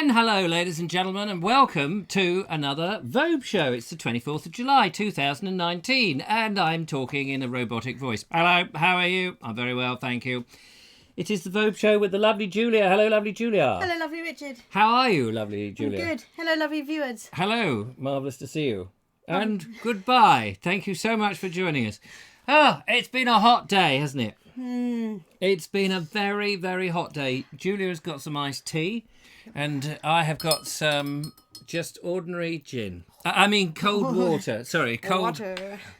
And hello, ladies and gentlemen, and welcome to another Vobes show. It's the 24th of July, 2019, and I'm talking in a robotic voice. Hello, how are you? I'm very well, thank you. It is the Vobes show with the lovely Julia. Hello, lovely Julia. Hello, lovely Richard. How are you, lovely Julia? I'm good. Hello, lovely viewers. Hello, marvellous to see you. And goodbye. Thank you so much for joining us. Oh, it's been a hot day, hasn't it? It's been a very, very hot day. Julia has got some iced tea. And I have got some just ordinary gin. I mean cold water. Sorry, cold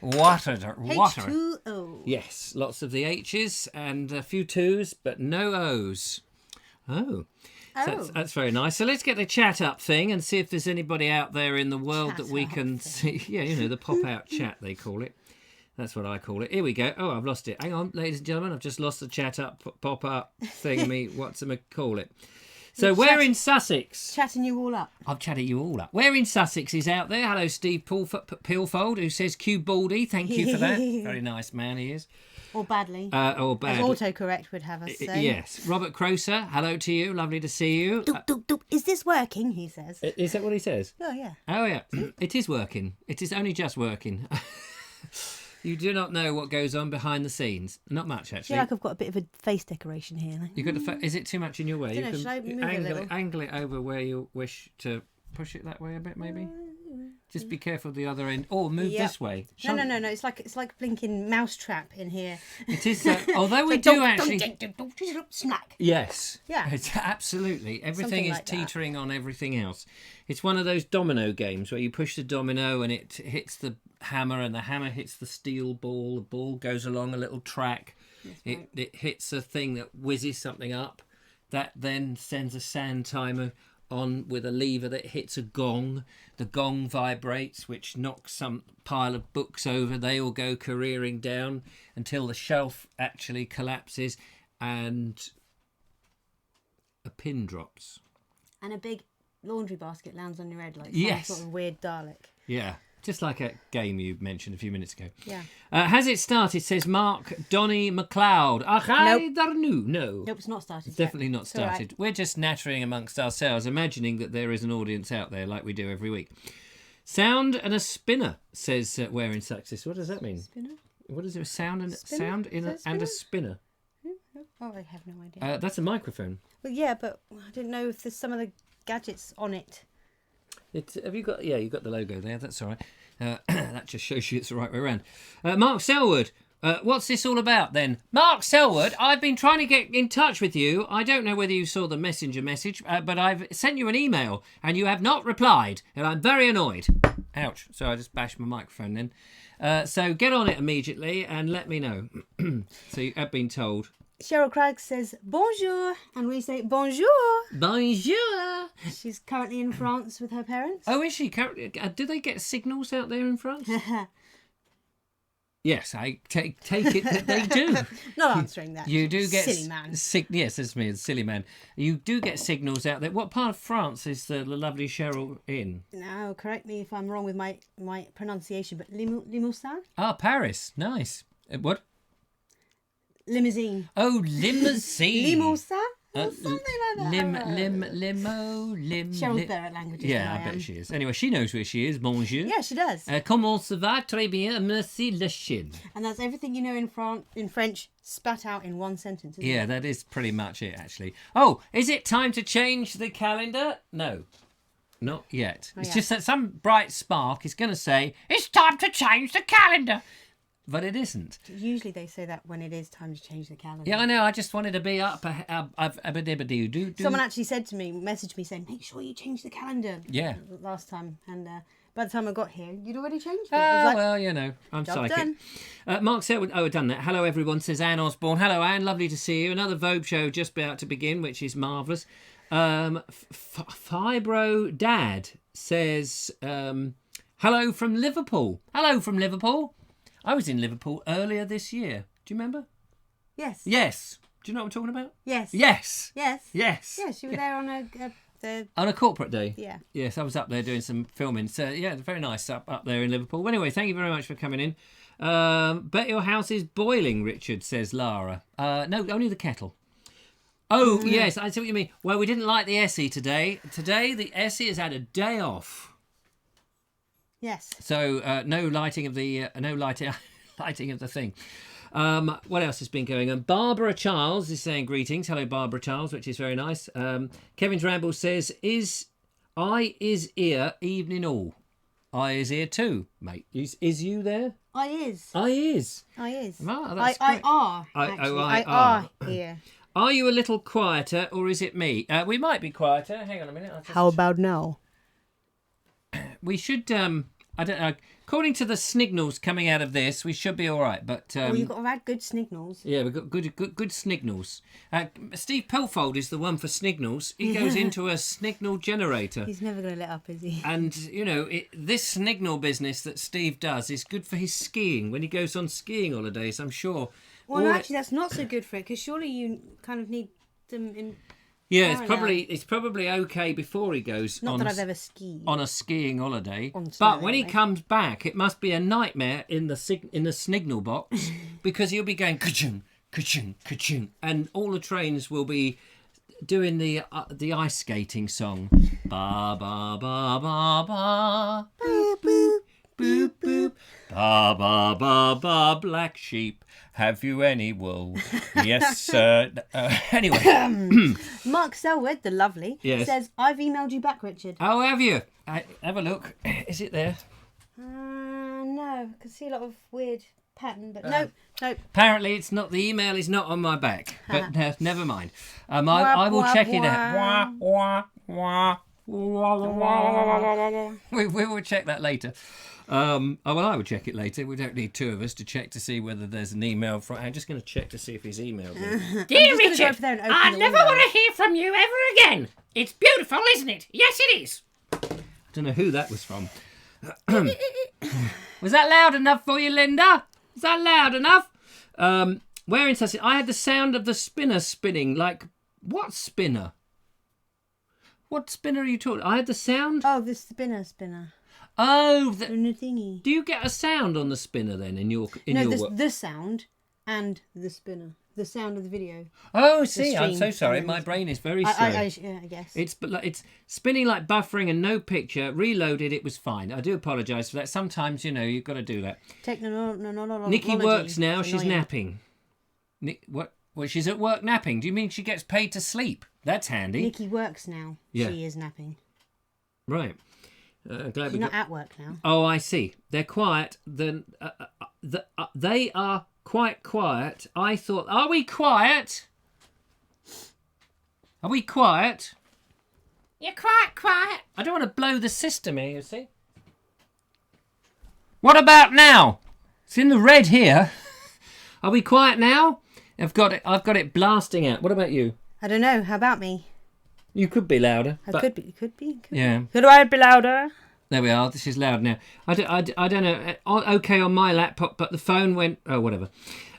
water. H2O. Yes, lots of the H's and a few twos, but no O's. Oh. So that's very nice. So let's get the chat up thing and see if there's anybody out there in the world that we can see. Yeah, you know, the pop-out chat, they call it. That's what I call it. Here we go. Oh, I've lost it. Hang on, ladies and gentlemen. I've just lost the chat up, pop-up thingy. What's I call it? So we're in Sussex. Chatting you all up. I've chatted you all up. Where in Sussex is out there? Hello, Steve Pilfold, who says Q Baldy. Thank you for that. Very nice man he is. Or badly. Or badly. As autocorrect would have us say. Yes. Robert Croser, hello to you. Lovely to see you. Doop, doop, doop. Is this working? He says. Is that what he says? Oh, yeah. Oh, yeah. It is working. It is only just working. You do not know what goes on behind the scenes. Not much, actually. I feel like I've got a bit of a face decoration here. You got is it too much in your way? I don't know, should I move it a little? Angle it over where you wish to push it that way a bit, maybe. Just be careful the other end. Or move this way. No. It's like blinking mousetrap in here. It is. Although we do actually. Snack. Yes. Yeah. It's absolutely. Everything Something is like teetering on everything else. It's one of those domino games where you push the domino and it hits the hammer and the hammer hits the steel ball. The ball goes along a little track. It hits a thing that whizzes something up. That then sends a sand timer on with a lever that hits a gong. The gong vibrates, which knocks some pile of books over. They all go careering down until the shelf actually collapses and a pin drops. And a big laundry basket lands on your head like yes. some sort of weird Dalek. Yeah. Just like a game you mentioned a few minutes ago. Yeah. Has it started, says Mark Donny McLeod. No. Nope, it's not started It's definitely not started. Right. We're just nattering amongst ourselves, imagining that there is an audience out there like we do every week. Sound and a spinner, says Where in Sussex. What does that mean? Spinner? What is it? Sound and a spinner? Oh, I have no idea. That's a microphone. Well, yeah, but I didn't know if there's some of the gadgets on it. Have you got? Yeah, you got the logo there. That's all right. That just shows you it's the right way around. Mark Selwood, what's this all about then? Mark Selwood, I've been trying to get in touch with you. I don't know whether you saw the messenger message, but I've sent you an email and you have not replied, and I'm very annoyed. Ouch! So I just bashed my microphone then. So get on it immediately and let me know. So you have been told. Cheryl Craig says bonjour, and we say bonjour. Bonjour. She's currently in France with her parents. Oh, is she? Do they get signals out there in France? Yes, I take it that they do. Not answering that. You do get silly man. Yes, that's me, silly man. You do get signals out there. What part of France is the lovely Cheryl in? Now, correct me if I'm wrong with my pronunciation, but Limousin? Ah, Paris. Nice. What? Limousine. Oh, limousine. Limousin? Something like that. Cheryl's better at languages. Yeah, I bet she is. Anyway, she knows where she is. Bonjour. Yeah, she does. Comment ça va? Très bien. Merci le chien. And that's everything you know in French, spat out in one sentence. Isn't it? That is pretty much it, actually. Oh, is it time to change the calendar? No. Not yet. It's just that some bright spark is going to say, it's time to change the calendar. But it isn't. Usually they say that when it is time to change the calendar. Yeah, I know. I just wanted to be up. Someone actually messaged me saying, make sure you change the calendar. Yeah. Last time. And by the time I got here, you'd already changed it. Well, you know, I'm psychic. Done. Mark Selwood, I've done that. Hello, everyone, says Anne Osborne. Hello, Anne. Lovely to see you. Another Vogue show just about to begin, which is marvellous. Fibro Dad says, hello from Liverpool. Hello from Liverpool. I was in Liverpool earlier this year. Do you remember? Yes. Yes. Do you know what I'm talking about? Yes. Yes. Yes. Yes. Yes, you were there on On a corporate day? Yeah. Yes, I was up there doing some filming. So, yeah, very nice up there in Liverpool. Well, anyway, thank you very much for coming in. Bet your house is boiling, Richard, says Lara. No, only the kettle. Oh, yes, I see what you mean. Well, we didn't like the Essie today. Today, the Essie has had a day off. Yes. So, no lighting of the lighting of the thing. What else has been going on? Barbara Charles is saying greetings. Hello, Barbara Charles, which is very nice. Kevin's Ramble says, is ear evening all? I is here too, mate. Is you there? I is. I is. I is. Ah, that's I great. are. I are here. Are you a little quieter, or is it me? We might be quieter. Hang on a minute. How about now? We should. I don't know. According to the snignals coming out of this, we should be all right. But you've got to add good snignals. Yeah, we've got good snignals. Steve Pelfold is the one for snignals. He goes into a snignal generator. He's never going to let up, is he? And you know, this snignal business that Steve does is good for his skiing when he goes on skiing holidays. I'm sure. Well, actually, that's not so good for it because surely you kind of need them in. Yeah, it's probably okay before he goes. Not that I've ever skied on a skiing holiday. But when he comes back, it must be a nightmare in the snignal box because he'll be going ka-chung, ka-chung, ka-chung, and all the trains will be doing the ice skating song. Ba ba ba ba ba. Boop boop boop boop. Ba ba ba ba. Black sheep. Have you any wool? Yes, sir. Anyway. Mark Selwood, the lovely, says, I've emailed you back, Richard. Oh, have you? Have a look. Is it there? No. I can see a lot of weird pattern, but nope. Apparently, it's not. The email is not on my back. But never mind. I will check it out. We will check that later. I will check it later. We don't need two of us to check to see whether there's an email from. I'm just going to check to see if he's emailed me. Dear Richard, I never want to hear from you ever again. It's beautiful, isn't it? Yes, it is. I don't know who that was from. Was that loud enough for you, Linda? Is that loud enough? Where in Sussex? I had the sound of the spinner spinning. Like, what spinner? What spinner are you talking? I had the sound. Oh, the spinner. Oh, the thingy. Do you get a sound on the spinner then in your work? The sound and the spinner. The sound of the video. Oh, see, I'm so sorry. My brain is very slow. I guess. It's spinning like buffering and no picture. Reloaded, it was fine. I do apologise for that. Sometimes, you've got to do that. Nikki works now. She's napping. What? Well, she's at work napping. Do you mean she gets paid to sleep? That's handy. Nikki works now. Yeah. She is napping. Right. She's not at work now. Oh, I see. They're quiet. Then they are quite quiet. I thought, are we quiet? Are we quiet? You're quite quiet. I don't want to blow the system here, you see. What about now? It's in the red here. Are we quiet now? I've got it blasting out. What about you? I don't know. How about me? You could be louder. Could be. Yeah. Could I be louder? There we are. This is loud now. I don't know. Okay on my laptop, but the phone went... Oh, whatever.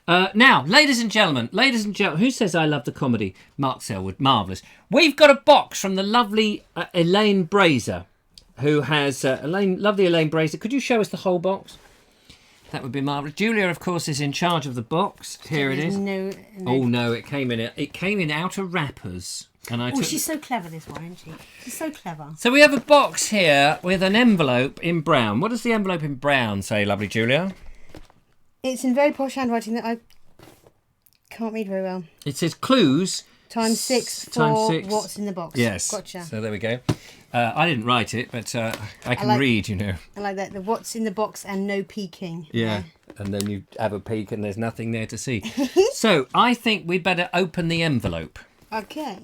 Now, ladies and gentlemen, who says I love the comedy? Mark Selwood. Marvellous. We've got a box from the lovely Elaine Brazer, who has... lovely Elaine Brazer. Could you show us the whole box? That would be marvellous. Julia, of course, is in charge of the box. Here it is. No. Oh, no, it came in outer wrappers. She's so clever, this one, isn't she? She's so clever. So we have a box here with an envelope in brown. What does the envelope in brown say, lovely Julia? It's in very posh handwriting that I can't read very well. It says clues. Times 6 for what's in the box. Yes. Gotcha. So there we go. I didn't write it, but I can read, I like that. The what's in the box and no peeking. Yeah. And then you have a peek and there's nothing there to see. So I think we'd better open the envelope. Okay.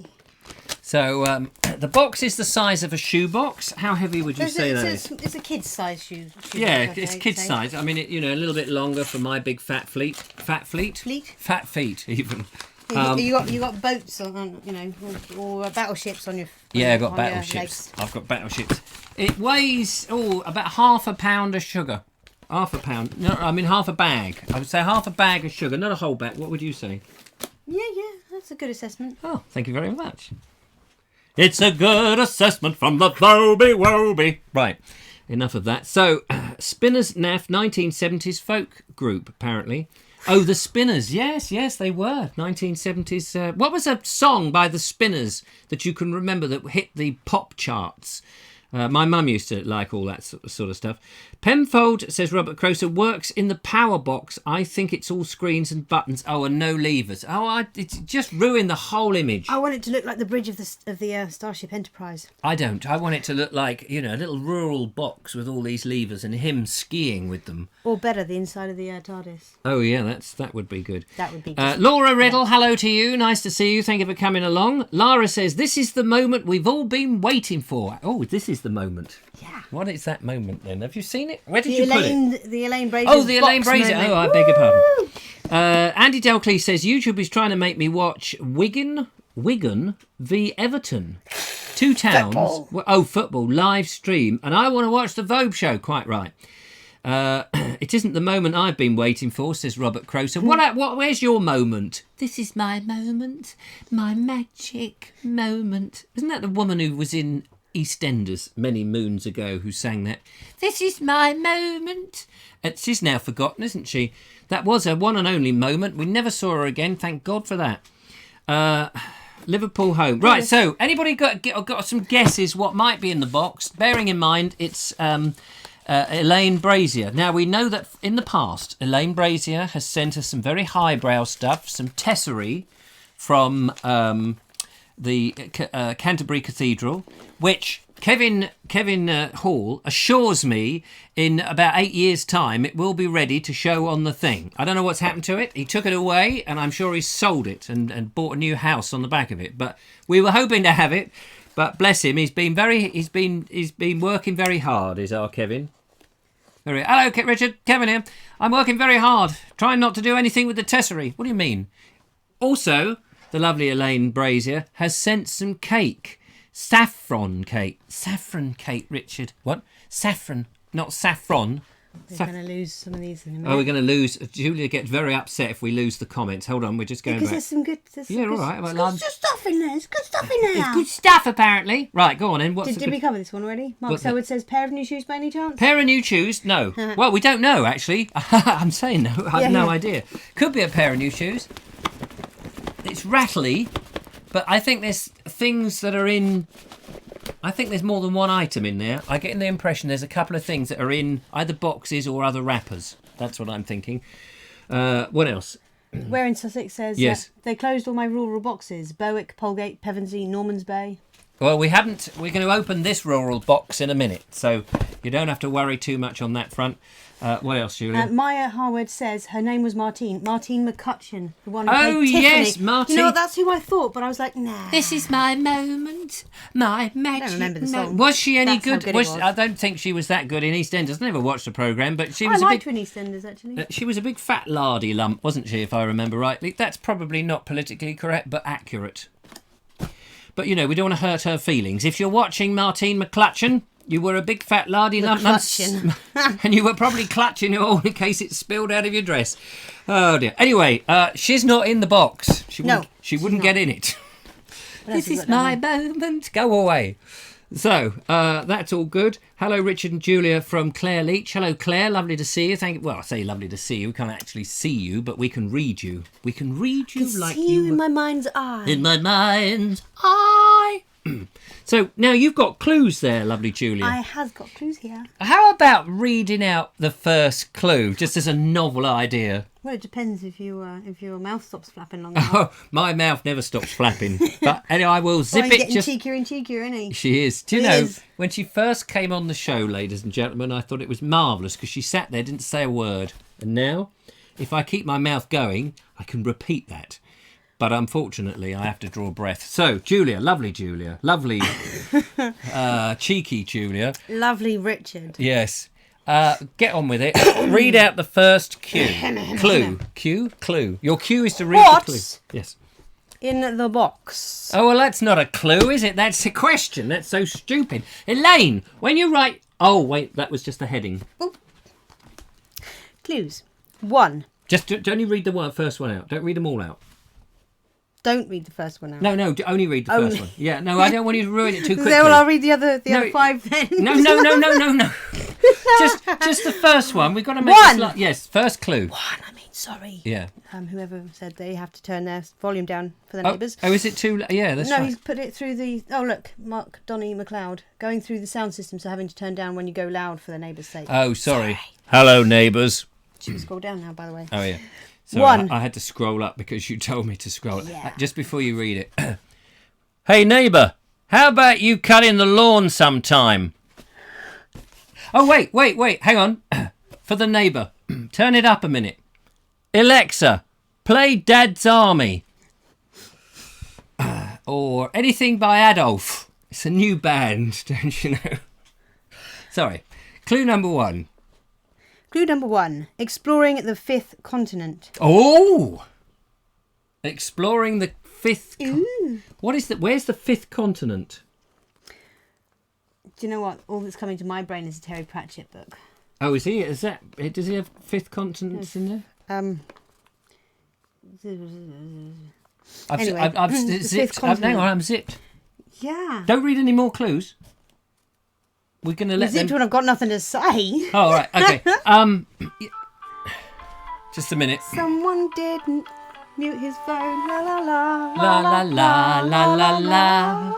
So the box is the size of a shoebox. How heavy would you say that is? It's a kid's size shoe. Yeah, it's kid's size. I mean, a little bit longer for my big fat feet. Fat feet, even. You got boats on, or battleships on your. Yeah, I've got battleships. I've got battleships. It weighs about half a pound of sugar. Half a pound. No, I mean half a bag. I would say half a bag of sugar, not a whole bag. What would you say? Yeah, that's a good assessment. Oh, thank you very much. It's a good assessment from the Vobes. Right, enough of that. So, Spinners Naff, 1970s folk group, apparently. Oh, the Spinners. Yes, they were. 1970s. What was a song by the Spinners that you can remember that hit the pop charts? My mum used to like all that sort of stuff. Penfold, says Robert Croser, works in the power box. I think it's all screens and buttons. Oh, and no levers. Oh, it's just ruined the whole image. I want it to look like the bridge of the Starship Enterprise. I don't. I want it to look like, a little rural box with all these levers and him skiing with them. Or better, the inside of the TARDIS. Oh, yeah, that would be good. That would be good. Laura Riddle, hello to you. Nice to see you. Thank you for coming along. Lara says, this is the moment we've all been waiting for. Oh, this is the moment. Yeah. What is that moment then? Have you seen it? Where did you put it? The Elaine Brazier. Oh, the Elaine Brazier. Oh, I beg your pardon. Andy Delclea says, YouTube is trying to make me watch Wigan v Everton. Two towns. Football. Football. Live stream. And I want to watch the Vobe show. Quite right. It isn't the moment I've been waiting for, says Robert Croser. Where's your moment? This is my moment. My magic moment. Isn't that the woman who was in EastEnders many moons ago who sang that? This is my moment. She's now forgotten, isn't she? That was her one and only moment. We never saw her again. Thank God for that. Liverpool home. Right, so anybody got some guesses what might be in the box? Bearing in mind it's Elaine Brazier. Now, we know that in the past, Elaine Brazier has sent us some very highbrow stuff, some tesserae from the Canterbury Cathedral, which Kevin Hall assures me in about 8 years' time it will be ready to show on the thing. I don't know what's happened to it. He took it away, and I'm sure he's sold it and bought a new house on the back of it. But we were hoping to have it. But bless him, he's been working very hard. Is our Kevin? Hello, Richard. Kevin here. I'm working very hard, trying not to do anything with the tesserae. What do you mean? Also, the lovely Elaine Brazier has sent some cake. Saffron cake, Richard. What? Saffron, not saffron. We're going to lose some of these in a minute. Oh, we're going to lose. Julia gets very upset if we lose the comments. Hold on, we're just going because back. There's some good. All right. There's good stuff in there. There's good stuff in there. There's good stuff, apparently. Right, go on then. Did we cover this one already? Mark Selwood says, pair of new shoes by any chance? Pair of new shoes? No. Well, we don't know, actually. I'm saying no. I have no idea. Could be a pair of new shoes. It's rattly, but I think there's things that are in... I think there's more than one item in there. I get the impression there's a couple of things that are in either boxes or other wrappers. That's what I'm thinking. What else? Where in Sussex says, yes. They closed all my rural boxes. Berwick, Polegate, Pevensey, Norman's Bay. Well, we haven't. We're going to open this rural box in a minute, so you don't have to worry too much on that front. What else, Julia? Maya Harwood says her name was Martine McCutcheon, the one who played yes, Tiffany. Martine. You know, that's who I thought, but I was like, nah. This is my moment, my magic. I don't remember the song. Was she any good? Was. I don't think she was that good in EastEnders. I never watched the programme, but she was. I liked her in EastEnders actually. She was a big fat lardy lump, wasn't she? If I remember rightly, that's probably not politically correct, but accurate. But we don't want to hurt her feelings. If you're watching Martine McClutcheon, you were a big fat lardy lump, and you were probably clutching it all in case it spilled out of your dress. Oh dear. Anyway, she's not in the box. She wouldn't get in it. This is my moment. Go away. So, that's all good. Hello, Richard and Julia from Claire Leach. Hello, Claire. Lovely to see you. Thank you. Well, I say lovely to see you. We can't actually see you, but we can read you. We can read you like see you in my mind's eye. In my mind's eye. So, now you've got clues there, lovely Julia. I have got clues here. How about reading out the first clue, just as a novel idea? Well, it depends if your mouth stops flapping long enough. Oh, my mouth never stops flapping. But anyway, I will zip it. Getting cheekier and cheekier, isn't he? She is. Do you know, when she first came on the show, ladies and gentlemen, I thought it was marvellous because she sat there, didn't say a word. And now, if I keep my mouth going, I can repeat that. But unfortunately, I have to draw breath. So, Julia, lovely, cheeky Julia. Lovely Richard. Yes. Get on with it. Read out the first clue. Clue. Your cue is to read the clue. Yes. In the box. Oh, well, that's not a clue, is it? That's a question. That's so stupid. Elaine, when you write... Oh, wait, that was just the heading. Oop. Clues. 1. Just only read the first one out. Don't read them all out. Don't read the first one out. No, only read the first one. Yeah, no, I don't want you to ruin it too quickly. Well, I'll read the other 5 then. No. just the first one. We've got to make One. Yes, first clue. Sorry. Yeah. Whoever said they have to turn their volume down for the neighbours. Oh, is it too? Yeah, that's right. No, he's put it through the. Oh, look, Mark Donny McLeod going through the sound system, so having to turn down when you go loud for the neighbours' sake. Oh, sorry. Hello, neighbours. Should we scroll down now, by the way? Oh yeah. So 1. I had to scroll up because you told me to scroll. Yeah. Just before you read it. Hey neighbour, how about you cut in the lawn sometime? Oh wait, hang on. For the neighbour, turn it up a minute. Alexa, play Dad's Army. Or anything by Adolf. It's a new band, don't you know? Sorry. Clue number 1. Clue number 1. Exploring the 5th continent. Oh! Exploring the 5th... What is that? Where's the 5th continent? Do you know what? All that's coming to my brain is a Terry Pratchett book. Oh, is he? Does he have 5th continents in there? I've zipped. Hang on, I'm zipped. Yeah. Don't read any more clues. We're going to let them... Zipped when I've got nothing to say. Oh, right, okay. Just a minute. Someone didn't mute his phone. La la la. La la la la la la.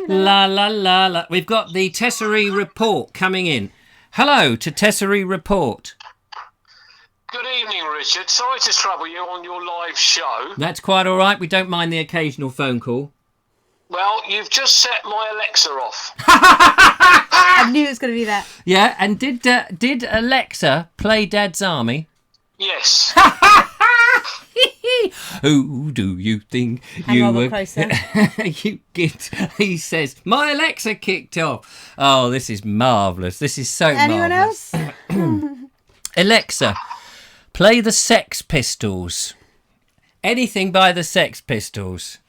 La la la la. We've got the Tessery report coming in. Hello to Tessery report. Good evening, Richard. Sorry to trouble you on your live show. That's quite all right. We don't mind the occasional phone call. Well, you've just set my Alexa off. I knew it was going to be that. Yeah, and did Alexa play Dad's Army? Yes. Who do you think Hang you on, were? closer. You get. He says, "My Alexa kicked off." Oh, this is marvellous. This is so Anyone marvellous. else? Alexa, play the Sex Pistols. Anything by the Sex Pistols.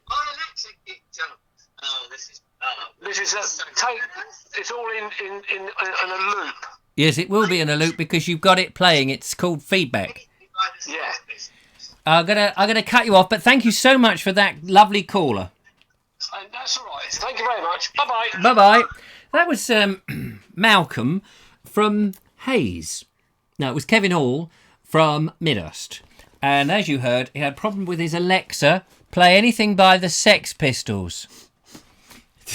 My Alexa kicked off. Oh, this is. It's all in a loop. Yes, it will be in a loop because you've got it playing. It's called feedback. Yeah. I'm gonna cut you off, but thank you so much for that lovely caller. That's all right. Thank you very much. Bye bye. Bye bye. That was Malcolm from Hayes. No, it was Kevin Hall from Midhurst. And as you heard, he had a problem with his Alexa. Play anything by the Sex Pistols.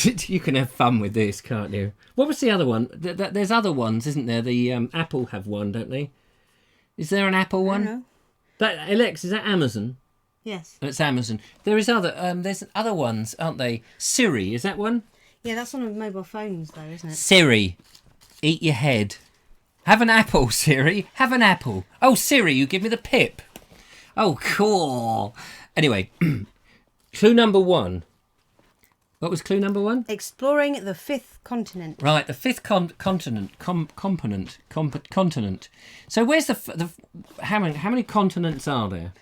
You can have fun with this, can't you? What was the other one? There's other ones, isn't there? The Apple have one, don't they? Is there an Apple one? I don't know. That Alexa, is that Amazon? Yes. It's Amazon. There is other. There's other ones, aren't they? Siri, is that one? Yeah, that's on mobile phones, though, isn't it? Siri, eat your head. Have an apple, Siri. Have an apple. Oh, Siri, you give me the pip. Oh, cool. Anyway, clue number 1. What was clue number 1? Exploring the 5th continent. Right, the 5th continent. So where's the how many continents are there?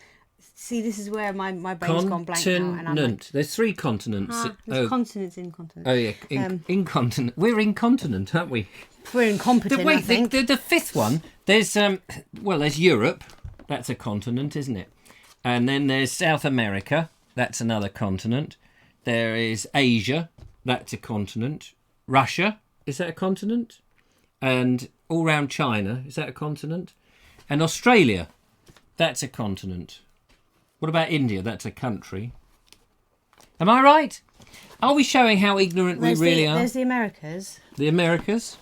See, this is where my brain's gone blank now. And I'm like, There's 3 continents. there's continents in continents. Oh yeah, incontinent. We're incontinent, aren't we? We're incompetent, I think. The 5th one. There's there's Europe. That's a continent, isn't it? And then there's South America. That's another continent. There is Asia. That's a continent. Russia. Is that a continent? And all round China. Is that a continent? And Australia. That's a continent. What about India? That's a country. Am I right? Are we showing how ignorant we really are? There's the Americas. The Americas.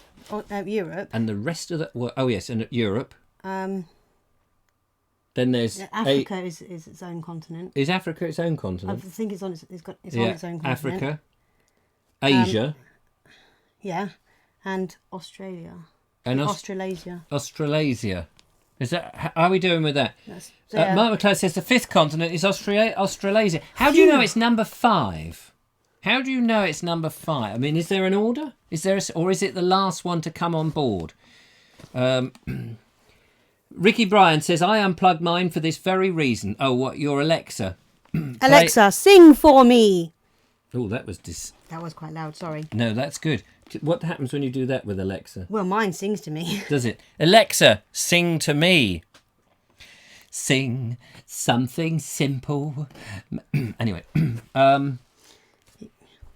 Europe. And the rest of the... Well, oh, yes, and Europe. Then there's... Africa is its own continent. Is Africa its own continent? I think it's on its own continent. Africa. Asia. Yeah. And Australia. And Australasia. Australasia. Is that... How are we doing with that? Yeah. Mark McClure says the 5th continent is Australasia. How do you know it's number 5? How do you know it's number 5? I mean, is there an order? Or is it the last one to come on board? Ricky Bryan says, I unplugged mine for this very reason. Oh, what? Your Alexa. Alexa, sing for me. Oh, that was... That was quite loud, sorry. No, that's good. What happens when you do that with Alexa? Well, mine sings to me. Does it? Alexa, sing to me. Sing something simple. Anyway, yeah,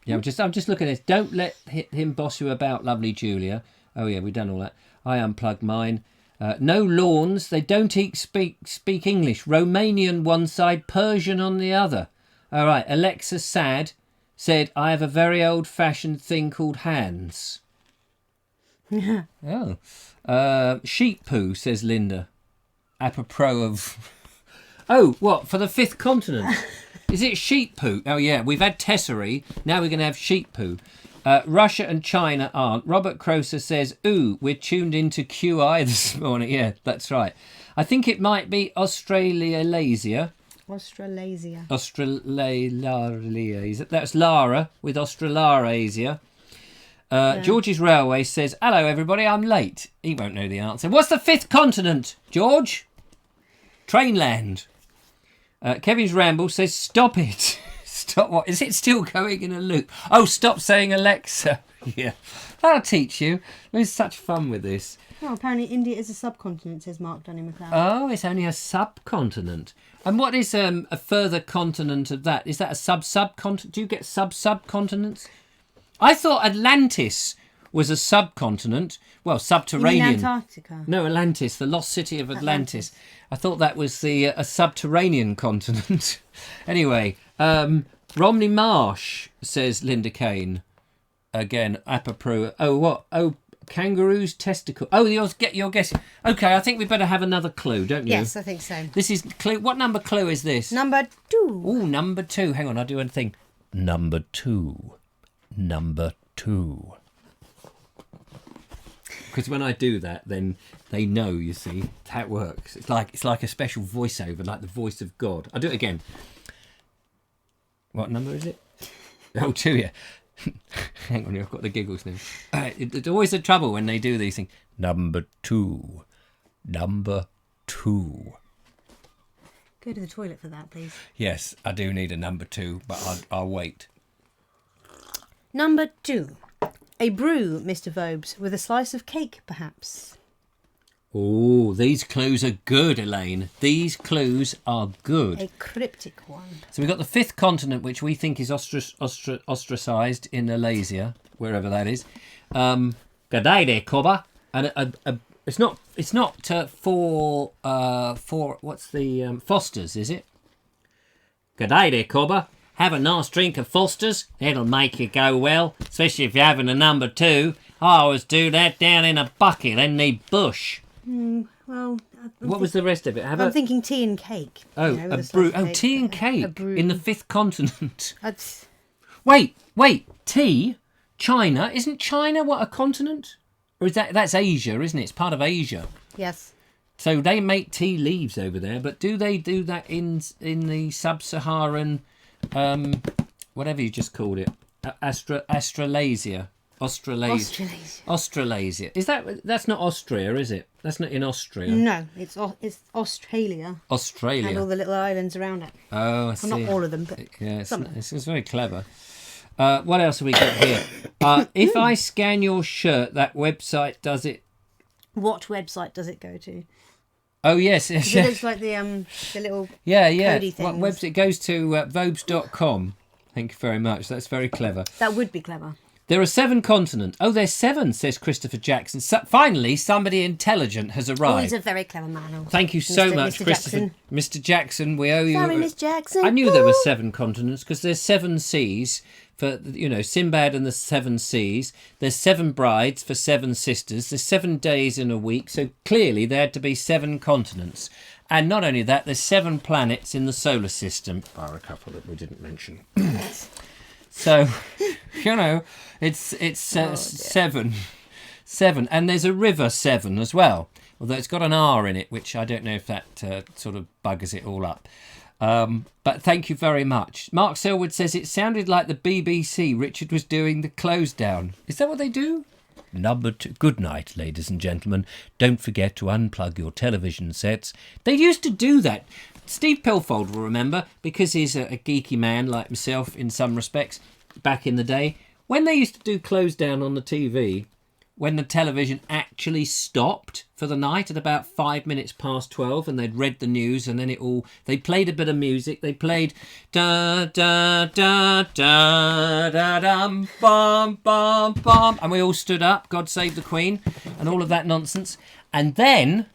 I'm just looking at this. Don't let him boss you about, lovely Julia. Oh yeah, we've done all that. I unplugged mine. No lawns. They don't speak English. Romanian one side, Persian on the other. All right. Alexa said, I have a very old-fashioned thing called hands. Oh. Sheep poo, says Linda. Apropos of... Oh, what? For the fifth continent? Is it sheep poo? Oh, yeah. We've had tessery. Now we're going to have sheep poo. Russia and China aren't. Robert Croser says, ooh, we're tuned into QI this morning. Yeah, that's right. I think it might be Australasia. Australasia. Australasia. That's Lara with Australasia. George's Railway says, hello, everybody, I'm late. He won't know the answer. What's the fifth continent, George? Trainland. Kevin's Ramble says, stop it. Stop what? Is it still going in a loop? Oh, stop saying Alexa. Yeah. That'll teach you. There's such fun with this. Well, apparently India is a subcontinent, says Mark Dunning McLeod. Oh, it's only a subcontinent. And what is a further continent of that? Is that a subcontinent? Do you get subcontinents? I thought Atlantis was a subcontinent. Well, subterranean. You mean Antarctica? No, Atlantis, the lost city of Atlantis. I thought that was a subterranean continent. Anyway, Romney Marsh, says Linda Kane. Again, apropos. Oh, what? Oh, kangaroo's testicle. Oh, you're guessing. Okay, I think we better have another clue, don't you? Yes, I think so. This is clue. What number clue is this? Number 2. Oh, number 2. Hang on, I'll do a thing. Number 2. Number 2. Because when I do that, then they know, you see, how it works. It's like a special voiceover, like the voice of God. I'll do it again. What number is it? Oh, 2, yeah. Hang on, I've got the giggles now. It's always the trouble when they do these things. Number 2. Number 2. Go to the toilet for that, please. Yes, I do need a number 2, but I'll wait. Number 2. A brew, Mr. Vobes, with a slice of cake, perhaps. Oh, these clues are good, Elaine. These clues are good. A cryptic one. So we've got the fifth continent, which we think is ostracised in Alasia, wherever that is. Good day there, Cobber. And it's not for what's the Foster's, is it? Good day there, Cobber. Have a nice drink of Foster's. It'll make you go well, especially if you're having a number 2. I always do that down in a bucket in the bush. Well, what was the rest of it? I'm thinking tea and cake. Oh, you know, a brew. Oh, tea and cake a brew. in the fifth continent. That's... Wait. Tea? China? Isn't China what, a continent? Or is that's Asia, isn't it? It's part of Asia. Yes. So they make tea leaves over there, but do they do that in the sub-Saharan, whatever you just called it, Australasia? Australasia. That's not Austria, is it? That's not in Austria. No, it's Australia. Australia. And all the little islands around it. Oh, I see. Well, not all of them, but yeah, some. It's very clever. What else have we got here? If I scan your shirt, that website does it. What website does it go to? Oh yes, It looks like the little codey What things. website? It goes to Vobes.com. Thank you very much. That's very clever. That would be clever. There are 7 continents. Oh, there's 7, says Christopher Jackson. Finally, somebody intelligent has arrived. Oh, he's a very clever man. Thank you so much, Mr. Christopher. Jackson. Mr. Jackson, we owe you. Sorry, Miss Jackson. I knew there were 7 continents because there's 7 seas for, Sinbad and the 7 seas. There's 7 brides for 7 sisters. There's 7 days in a week. So clearly there had to be 7 continents. And not only that, there's 7 planets in the solar system. Are a couple that we didn't mention. So, it's 7. 7. And there's a river 7 as well. Although it's got an R in it, which I don't know if that sort of buggers it all up. But thank you very much. Mark Selwood says it sounded like the BBC. Richard was doing the close down. Is that what they do? Number 2. Good night, ladies and gentlemen. Don't forget to unplug your television sets. They used to do that. Steve Pilfold will remember, because he's a geeky man like myself in some respects, back in the day. when they used to do close down on the TV, when the television actually stopped for the night at about 5 minutes past 12, and they'd read the news, and then they played a bit of music. They played da da da da da dum bum bum bum, and we all stood up, God Save the Queen, and all of that nonsense. And then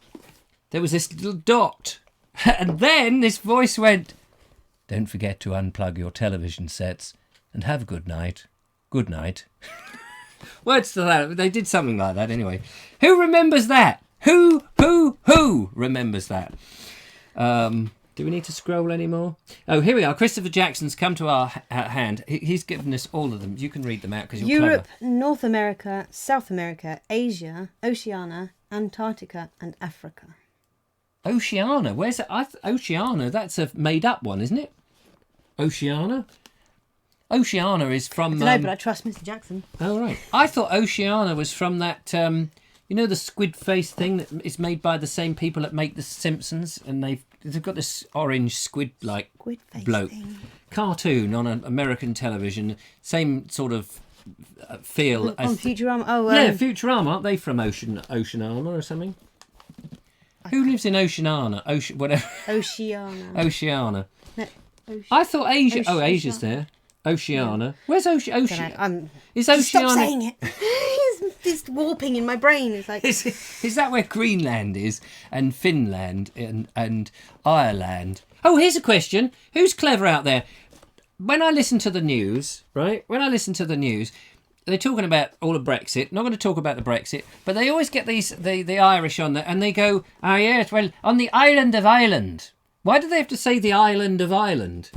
there was this little dot, and then this voice went, "Don't forget to unplug your television sets, and have a good night. Good night." Words to that. They did something like that anyway. Who remembers that? Who remembers that? Do we need to scroll anymore? Oh, here we are. Christopher Jackson's come to our hand. He's given us all of them. You can read them out because you're Europe, clever. North America, South America, Asia, Oceania, Antarctica and Africa. Oceania. Where's that? Oceania. That's a made-up one, isn't it? Oceania. Oceania is from. I don't know, but I trust Mr. Jackson. Oh, right. I thought Oceania was from that, you know, the squid face thing that is made by the same people that make The Simpsons, and they've got this orange squid-like Squid face bloke. thing. Cartoon on an American television, same sort of feel. On Futurama. Oh, yeah, Futurama. Aren't they from Oceania or something? Who lives in Oceania? Whatever. Oceania. Oceania. No, I thought Asia. Oh, Oceania. Asia's there. Oceania. Where's Oceania? Is Stop Oceania? saying it. It's warping in my brain. It's like Is that where Greenland is, and Finland, and Ireland? Oh, here's a question. Who's clever out there? When I listen to the news, right? When I listen to the news, they're talking about all of Brexit. Not going to talk about the Brexit, but they always get the Irish on there, and they go, "Oh yes, well, on the island of Ireland." Why do they have to say the island of Ireland?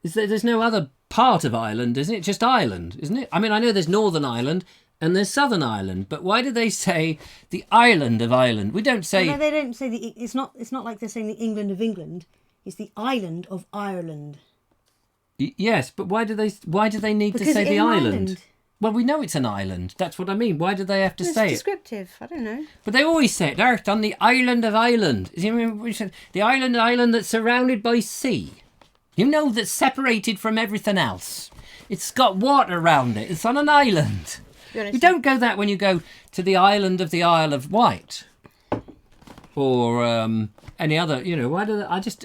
There's no other part of Ireland, isn't it? Just Ireland, isn't it? I mean, I know there's Northern Ireland and there's Southern Ireland, but why do they say the island of Ireland? We don't say. no, they don't say the. It's not like they're saying the England of England. It's the island of Ireland. Yes, but why do they need to Because say it's the an island? island. Well, we know it's an island. That's what I mean. Why do they have to It's say it? descriptive. I don't know. But they always say it. Earth on the island of Ireland. We said the island that's surrounded by sea. You know, that's separated from everything else. It's got water around it. It's on an island. Be honest, You don't go that when you go to the island of the Isle of Wight, or any other. You know, why do it's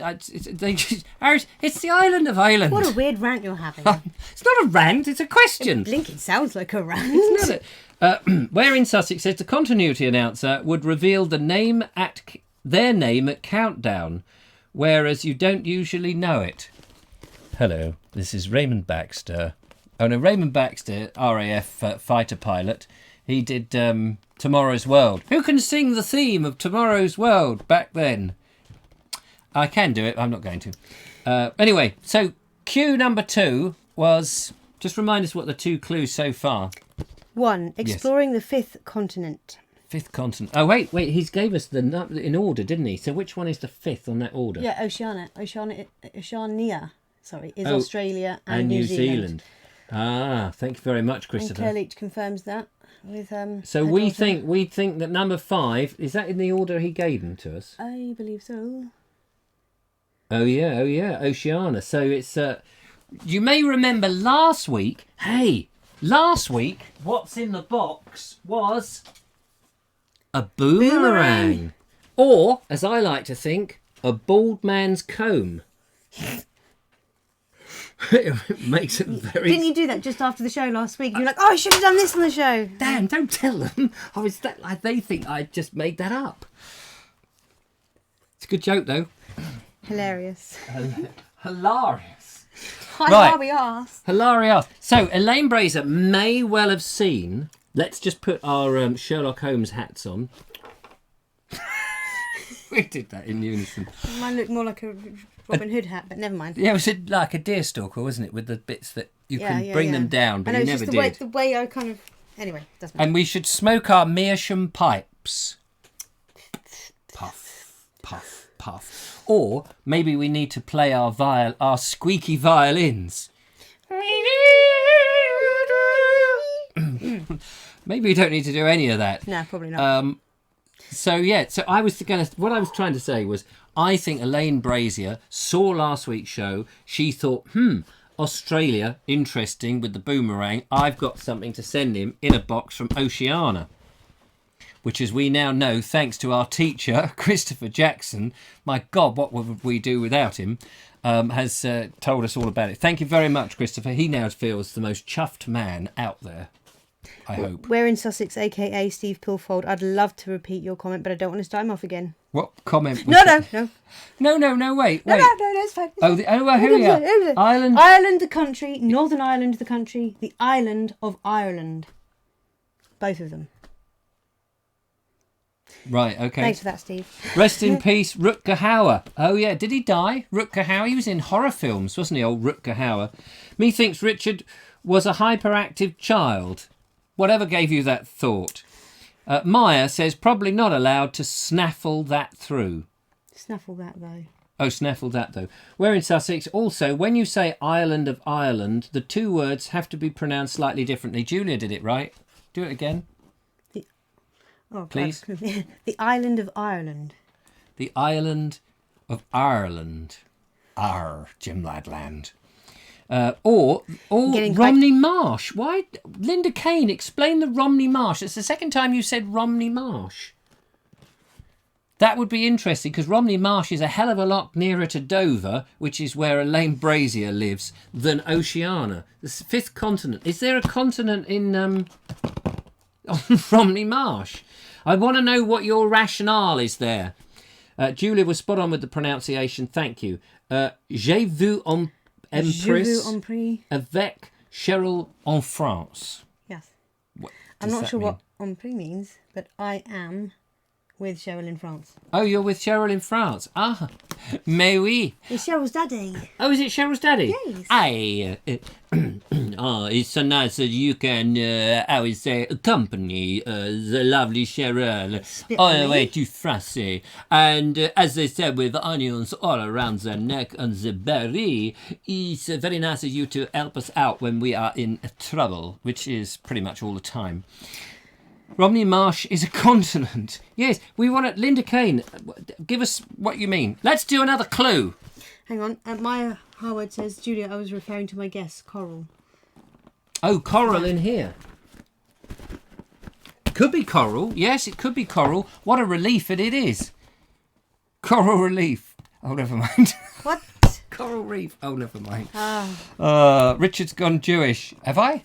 the island of Ireland. What a weird rant you're having. It's not a rant. It's a question. Blinking sounds like a rant. Isn't it? Where in Sussex says the continuity announcer would reveal their name at countdown, whereas you don't usually know it. Hello, this is Raymond Baxter. Oh no, Raymond Baxter, RAF fighter pilot. He did Tomorrow's World. Who can sing the theme of Tomorrow's World back then? I can do it. I'm not going to. Anyway, so cue number 2 was. Just remind us what the 2 clues so far. 1. Exploring the 5th continent. 5th continent. Oh wait. He's gave us the in order, didn't he? So which one is the 5th on that order? Yeah, Oceania. Sorry, is Australia and New New Zealand. Ah, thank you very much, And Christopher. Claire Leach confirms that with So her we daughter. think that number 5 is that in the order he gave them to us. I believe so. Oh yeah, Oceania. So it's you may remember last week. Hey, last week, what's in the box was a boomerang. Or, as I like to think, a bald man's comb. It makes it very. Didn't you do that just after the show last week? You're like, oh, I should have done this on the show. Dan, don't tell them. They think I just made that up. It's a good joke though. Hilarious. Hilarious. Hi, we asked. Hilarious. So Elaine Brazier may well have seen. Let's just put our Sherlock Holmes hats on. We did that in unison. Mine looked more like a Robin Hood hat, but never mind. Yeah, it was like a deerstalker, wasn't it? With the bits that you can bring them down, but I know, you it's never just did. the way I kind of. Anyway, doesn't matter. And we should smoke our meerschaum pipes. Puff, puff, puff. Or maybe we need to play our squeaky violins. Maybe we don't need to do any of that. No, probably not. So what I was trying to say was, I think Elaine Brazier saw last week's show. She thought, Australia interesting with the boomerang, I've got something to send him in a box from Oceania, which, as we now know, thanks to our teacher, Christopher Jackson, my God, what would we do without him, has told us all about it. Thank you very much, Christopher. He now feels the most chuffed man out there, I hope. We're in Sussex, a.k.a. Steve Pilfold. I'd love to repeat your comment, but I don't want to start him off again. What comment? No, that? no. No, wait. No, it's fine. Oh, well, here we are. Ireland. Ireland, the country. Northern Ireland, the country. The island of Ireland. Both of them. Right, okay. Thanks for that, Steve. Rest in peace, Rutger Hauer. Oh, yeah, did he die? Rutger Hauer? He was in horror films, wasn't he, old Rutger Hauer? Methinks Richard was a hyperactive child. Whatever gave you that thought? Maya says, probably not allowed to snaffle that through. Snaffle that, though. Oh, snaffle that, though. We're in Sussex. Also, when you say island of Ireland, the two words have to be pronounced slightly differently. Julia did it right. Do it again. Please. The island of Ireland. The island of Ireland. Jim Ladland. Or Romney Marsh. Why? Linda Kane, explain the Romney Marsh. It's the second time you said Romney Marsh. That would be interesting, because Romney Marsh is a hell of a lot nearer to Dover, which is where Elaine Brazier lives, than Oceania. The fifth continent. Is there a continent in on Romney Marsh? I want to know what your rationale is there. Julia was spot on with the pronunciation. Thank you. J'ai vu en Empress avec Cheryl en France. Yes. I'm not sure what en prix means, but I am with Cheryl in France. Oh, you're with Cheryl in France. Ah, mais oui. It's Cheryl's daddy. Oh, is it Cheryl's daddy? Yes. It's so nice that you can, I would say, accompany the lovely Cheryl all the way to France. And as they said, with onions all around the neck and the belly, it's very nice of you to help us out when we are in trouble, which is pretty much all the time. Romney Marsh is a continent. Yes, we want it. Linda Kane, give us what you mean. Let's do another clue. Hang on. Maya Harwood says, Julia, I was referring to my guest, Coral. Oh, coral in here. Could be coral. Yes, it could be coral. What a relief it is. Coral relief. Oh, never mind. What? Coral reef. Oh, never mind. Ah. Richard's gone Jewish. Have I?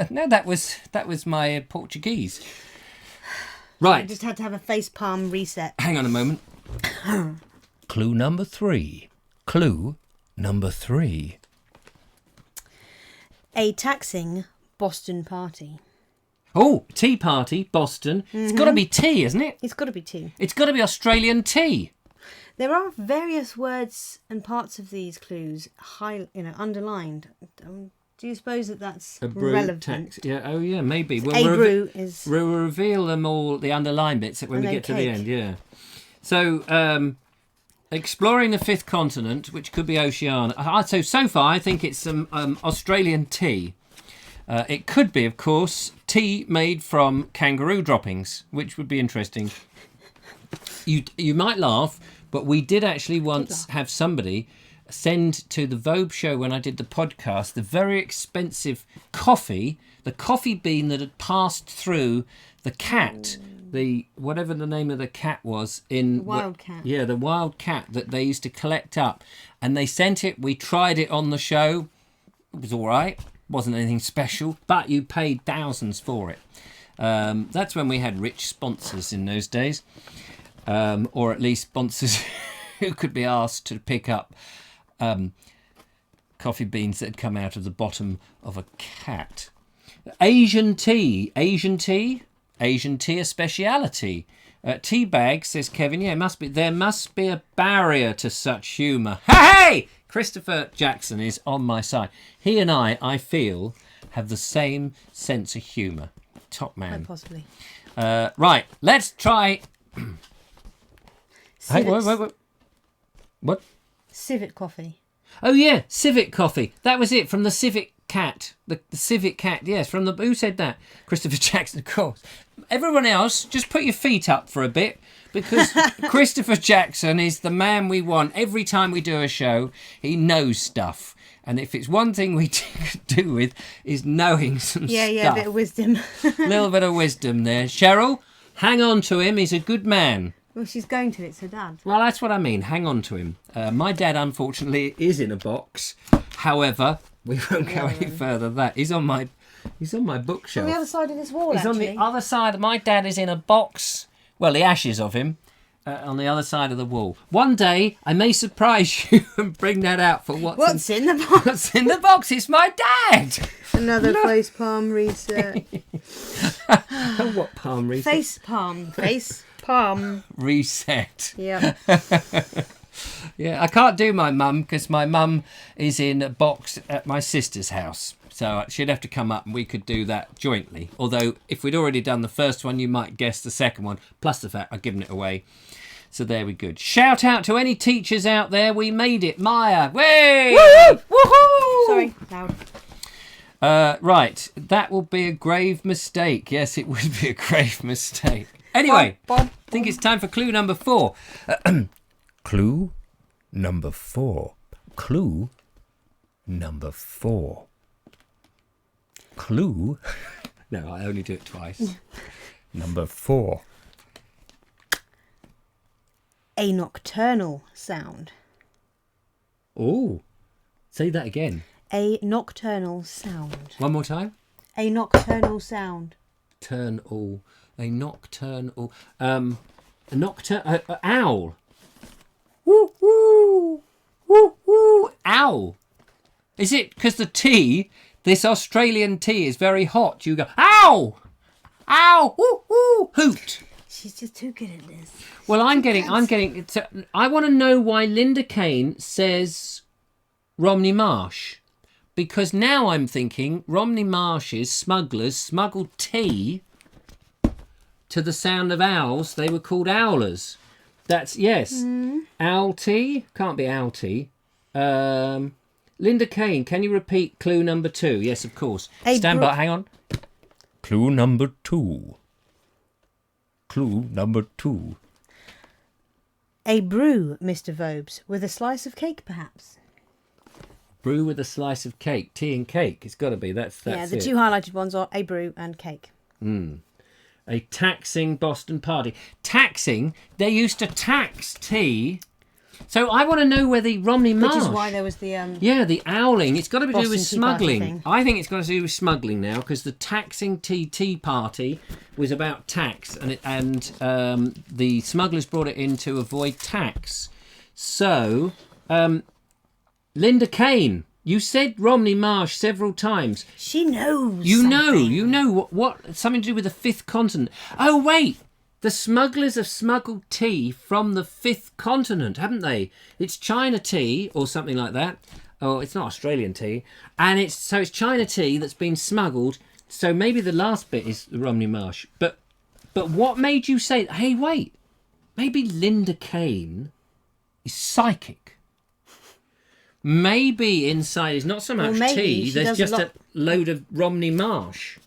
No, that was my Portuguese. Right. I just had to have a face palm reset. Hang on a moment. Clue number 3. Clue number 3. A taxing Boston party. Oh, tea party, Boston. Mm-hmm. It's got to be tea, isn't it? It's got to be tea. It's got to be Australian tea. There are various words and parts of these clues underlined. Do you suppose that that's relevant? Yeah. Oh, yeah. Maybe. Brew is. We'll reveal them all, the underlined bits, when we get to the end. Yeah. So, exploring the fifth continent, which could be Oceania. So far, I think it's some Australian tea. It could be, of course, tea made from kangaroo droppings, which would be interesting. You might laugh, but we did actually once have somebody send to the Vobes show, when I did the podcast, the very expensive coffee, the coffee bean that had passed through the cat, whatever the name of the cat was in wildcat. The wild cat that they used to collect up, and they sent it. We tried it on the show. It was all right. Wasn't anything special, but you paid thousands for it. That's when we had rich sponsors in those days, or at least sponsors who could be asked to pick up coffee beans that had come out of the bottom of a cat. Asian tea, a speciality. Tea bag, says Kevin. Yeah, there must be a barrier to such humour. Hey! Christopher Jackson is on my side. He and I feel, have the same sense of humour. Top man. Quite possibly. Right, let's try. Hey, wait. What? Civet coffee. Oh yeah, civet coffee. That was it, from the civet cat. The civet cat, yes. From the who said that? Christopher Jackson, of course. Everyone else, just put your feet up for a bit, because Christopher Jackson is the man we want. Every time we do a show, he knows stuff. And if it's one thing we could do with is knowing some stuff. Yeah, a bit of wisdom. Little bit of wisdom there. Cheryl, hang on to him. He's a good man. Well, she's going to. It's her dad. Well, that's what I mean. Hang on to him. My dad, unfortunately, is in a box. However, we won't go any further than that. He's on my bookshelf. On the other side of this wall, He's actually. on the other side. My dad is in a box. Well, the ashes of him. On the other side of the wall. One day, I may surprise you and bring that out for What's in the box? What's in the box? It's my dad. Another face palm reset. What palm reset? Face palm reset. Yeah. Yeah, I can't do my mum because my mum is in a box at my sister's house. So she'd have to come up and we could do that jointly. Although if we'd already done the first one, you might guess the second one. Plus the fact I've given it away. So there we go. Shout out to any teachers out there. We made it. Maya. Way! Woohoo! Woohoo! Sorry, loud. Right. That will be a grave mistake. Yes, it would be a grave mistake. Anyway, I think it's time for clue number 4. Clue number 4. Clue number 4. Clue. No, I only do it twice. Number 4. A nocturnal sound. Oh, say that again. A nocturnal sound. One more time. A nocturnal sound. Owl. A nocturnal. Owl. Woo woo. Woo woo. Owl. Is it because the tea? This Australian tea is very hot. You go, ow! Ow! Woo woo! Hoot! She's just too good at this. Well, I'm getting. I want to know why Linda Kane says Romney Marsh. Because now I'm thinking Romney Marsh's smugglers smuggled tea to the sound of owls. They were called owlers. That's, yes. Owl tea? Can't be owl tea. Linda Kane, can you repeat clue number 2? Yes, of course. Stand by, hang on. Clue number 2. Clue number 2. A brew, Mr. Vobes, with a slice of cake, perhaps. Brew with a slice of cake. Tea and cake. It's got to be. That's yeah, the it. 2 highlighted ones are a brew and cake. A taxing Boston party. Taxing? They used to tax tea. So I want to know where the Romney Marsh... Which is why there was the... yeah, the owling. It's got to do with smuggling. Thing. I think it's got to do with smuggling now, because the taxing tea party was about tax, and the smugglers brought it in to avoid tax. So, Linda Kane, you said Romney Marsh several times. She knows. You know what? Something to do with the 5th continent. Oh wait. The smugglers have smuggled tea from the 5th continent, haven't they? It's China tea or something like that. Oh, it's not Australian tea. And it's China tea that's been smuggled. So maybe the last bit is the Romney Marsh. But what made you say, hey, wait, maybe Linda Kane is psychic. Maybe inside is not so much tea, there's just a load of Romney Marsh.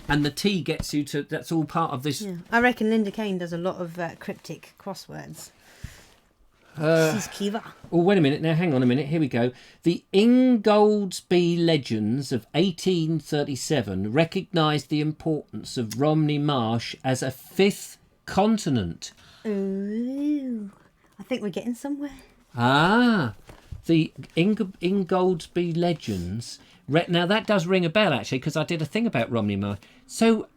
And the tea gets you to... That's all part of this... Yeah. I reckon Linda Kane does a lot of cryptic crosswords. She's Kiva. Oh, wait a minute. Now, hang on a minute. Here we go. The Ingoldsby Legends of 1837 recognised the importance of Romney Marsh as a 5th continent. Ooh. I think we're getting somewhere. Ah. The Ingoldsby Legends... Now, that does ring a bell, actually, because I did a thing about Romney Marsh. So,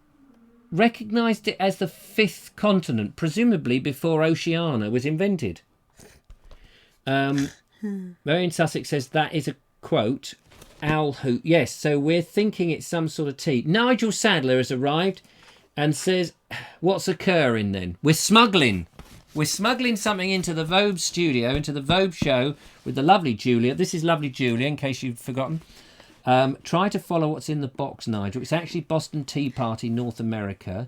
recognised it as the 5th continent, presumably before Oceania was invented. Marion Sussex says that is a quote. Owl hoot. Yes, so we're thinking it's some sort of tea. Nigel Sadler has arrived and says, what's occurring then? We're smuggling. We're smuggling something into the Vobes studio, into the Vobes show with the lovely Julia. This is lovely Julia, in case you've forgotten. Try to follow what's in the box, Nigel. It's actually Boston Tea Party, North America.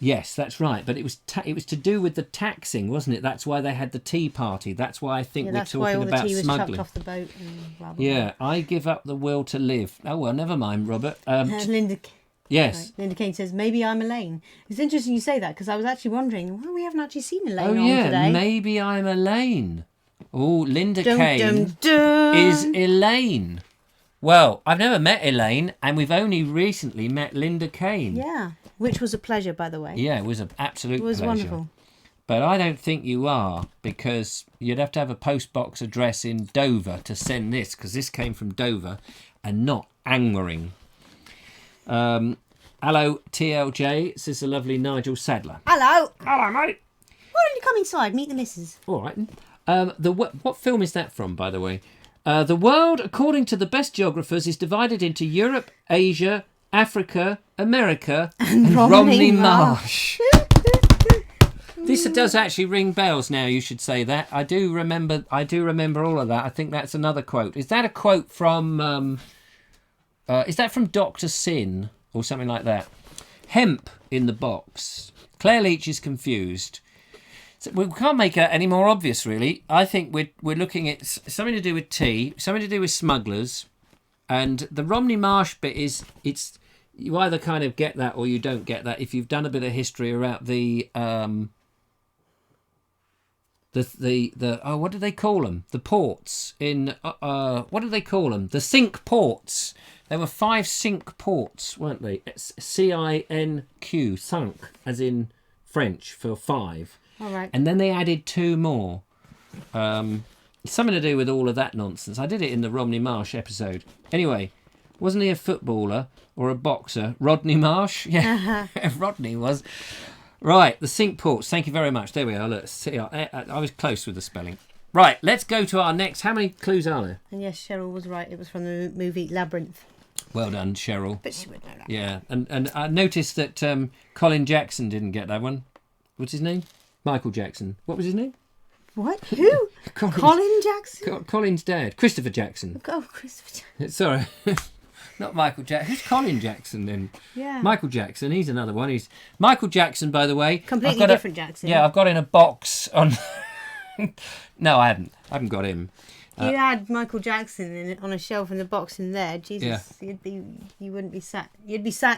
Yes, that's right. But it was to do with the taxing, wasn't it? That's why they had the tea party. That's why I think we're talking about smuggling. That's why all the tea was chucked off the boat and blah, blah, blah. I give up the will to live. Oh, well, never mind, Robert. Linda... Yes. Right. Linda Kane says, maybe I'm Elaine. It's interesting you say that, because I was actually wondering, well, we haven't actually seen Elaine on today. Maybe I'm Elaine. Oh, Linda Kane is Elaine. Well, I've never met Elaine, and we've only recently met Linda Kane. Yeah, which was a pleasure, by the way. Yeah, it was an absolute It was pleasure. wonderful. But I don't think you are, because you'd have to have a postbox address in Dover to send this, because this came from Dover and not Angmering. Hello, TLJ, says the lovely Nigel Sadler. Hello. Hello, mate. Why don't you come inside, meet the missus? All right. What film is that from, by the way? The world, according to the best geographers, is divided into Europe, Asia, Africa, America, and Romney Marsh. This does actually ring bells now, you should say that. I do remember all of that. I think that's another quote. Is that a quote from is that from Dr. Sin or something like that? Hemp in the box. Claire Leach is confused. So we can't make it any more obvious, really. I think we're looking at something to do with tea, something to do with smugglers, and the Romney Marsh bit is you either kind of get that or you don't get that if you've done a bit of history about the what do they call them? The ports in what do they call them? The Cinque Ports. There were 5 Cinque Ports, weren't they? CINQ, sunk, as in French for 5. All right. And then they added 2 more. Something to do with all of that nonsense. I did it in the Romney Marsh episode. Anyway, wasn't he a footballer or a boxer? Rodney Marsh? Yeah, Rodney was. Right, the Cinque Ports. Thank you very much. There we are. Look, see, I was close with the spelling. Right, let's go to our next. How many clues are there? And yes, Cheryl was right. It was from the movie Labyrinth. Well done, Cheryl. But she would know that. Yeah, and I noticed that Colin Jackson didn't get that one. What's his name? Michael Jackson. What was his name? What? Who? Colin Jackson? Colin's dad. Christopher Jackson. Oh, Christopher Jackson. Sorry. Not Michael Jackson. Who's Colin Jackson then? Yeah. Michael Jackson. He's another one. He's Michael Jackson, by the way. Completely different Jackson. Yeah, I've got in a box on... No, I haven't. I haven't got him. You had Michael Jackson on a shelf in the box in there. Jesus, Yeah. You'd be sat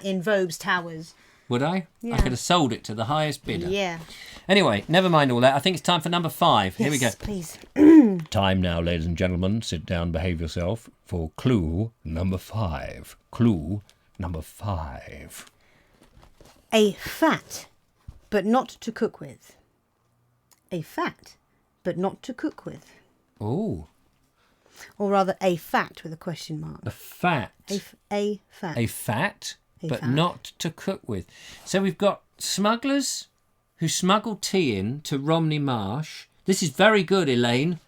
in Vobes Towers. Would I? Yeah. I could have sold it to the highest bidder. Yeah. Anyway, never mind all that. I think it's time for number 5. Here we go. Yes, please. Time now, ladies and gentlemen. Sit down, behave yourself for clue number 5. Clue number 5. A fat, but not to cook with. A fat, but not to cook with. Oh. Or rather, a fat with a question mark. A fat. A fat. A fat, but fat. not to cook with. So we've got smugglers who smuggle tea in to Romney Marsh. This is very good, Elaine,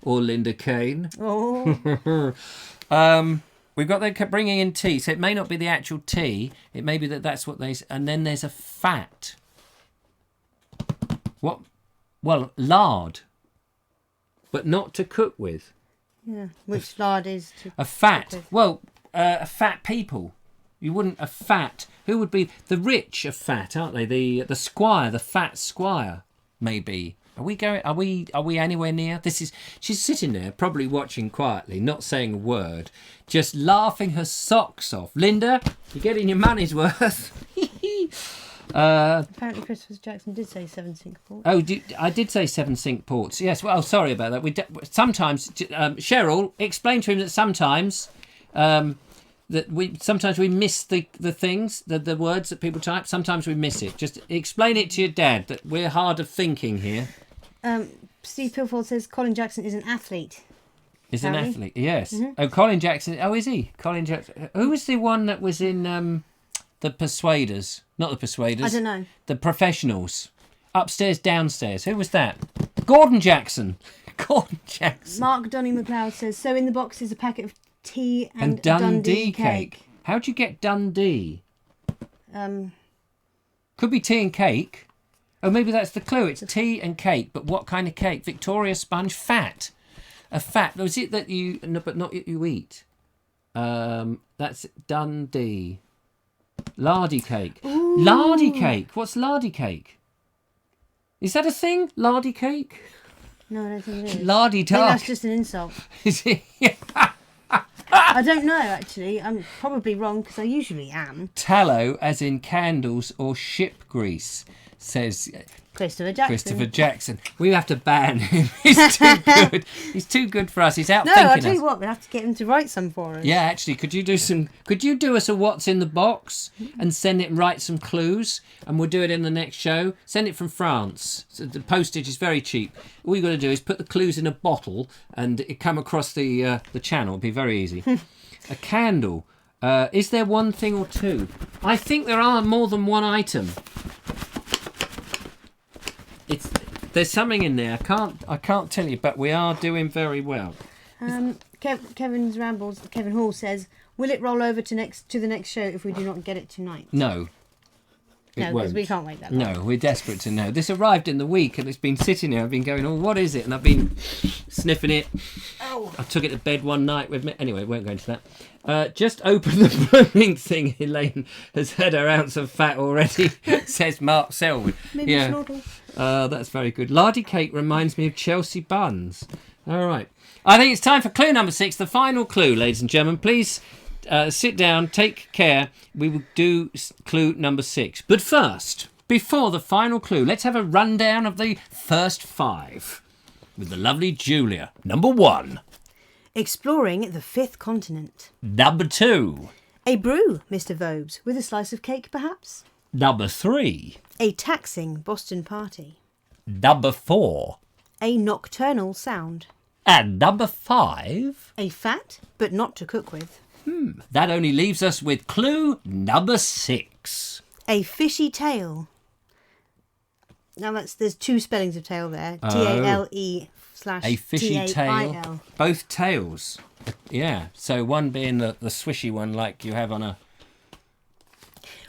or Linda Kane. Oh. We've got them bringing in tea, so it may not be the actual tea. It may be that's what they... And then there's a fat. What? Well, lard, but not to cook with. Yeah. Which lard is to A fat. cook with? Well, a fat people. You wouldn't a fat. Who would be the rich? Are fat, aren't they? The squire, the fat squire, maybe. Are we going? Are we anywhere near? She's sitting there, probably watching quietly, not saying a word, just laughing her socks off. Linda, you're getting your money's worth. Apparently, Christopher Jackson did say 7 Cinque Ports. Oh, I did say 7 Cinque Ports. Yes. Well, sorry about that. Sometimes Cheryl, explain to him that sometimes. Sometimes we miss the things, the words that people type. Sometimes we miss it. Just explain it to your dad that we're hard of thinking here. Steve Pilfold says Colin Jackson is an athlete. Is an Apparently. athlete, yes. Mm-hmm. Oh, Colin Jackson. Oh, is he? Colin Jackson. Who was the one that was in the Persuaders? Not the Persuaders. I don't know. The Professionals. Upstairs, downstairs. Who was that? Gordon Jackson. Gordon Jackson. Mark Donny McLeod says, so in the box is a packet of tea And Dundee cake. How'd you get Dundee? Could be tea and cake. Oh, maybe that's the clue. It's tea and cake, but what kind of cake? Victoria sponge, fat. A fat. Was it that you? No, but not you eat. That's Dundee. Lardy cake. Ooh. Lardy cake. What's lardy cake? Is that a thing? Lardy cake. No, I don't think it is. Lardy I think dark. that's just an insult. Is it? I don't know, actually. I'm probably wrong because I usually am. Tallow, as in candles or ship grease. says Christopher Jackson. We have to ban him. He's too good. He's too good for us. He's out thinking us. No, I'll tell you what, we'll have to get him to write some for us. Yeah, actually, could you do us a what's in the box and send it and write some clues, and we'll do it in the next show. Send it from France. So the postage is very cheap. All you got to do is put the clues in a bottle and it come across the channel. It'll be very easy. A candle. Is there one thing or two? I think there are more than one item. There's something in there. I can't tell you, but we are doing very well. Kevin's Rambles. Kevin Hall says, "Will it roll over to the next show if we do not get it tonight?" No. No, because we can't wait that long. No, we're desperate to know. This arrived in the week and it's been sitting there. I've been going, what is it? And I've been sniffing it. Oh. I took it to bed one night with me. Anyway, won't go into that. Just open the blooming thing. Elaine has had her ounce of fat already, says Mark Selwood. Maybe a snorkel. That's very good. Lardy cake reminds me of Chelsea buns. All right. I think it's time for clue number 6, the final clue, ladies and gentlemen. Please sit down, take care. We will do clue number 6. But first, before the final clue, let's have a rundown of the first 5 with the lovely Julia. Number 1. Exploring the 5th continent. Number 2. A brew, Mr. Vobes, with a slice of cake, perhaps? Number 3. A taxing Boston party. Number 4. A nocturnal sound. And number 5. A fat, but not to cook with. That only leaves us with clue number 6. A fishy tail. Now there's 2 spellings of tail there. Oh. TALE/TAIL. A fishy tail. Both tails. Yeah. So one being the swishy one like you have on a...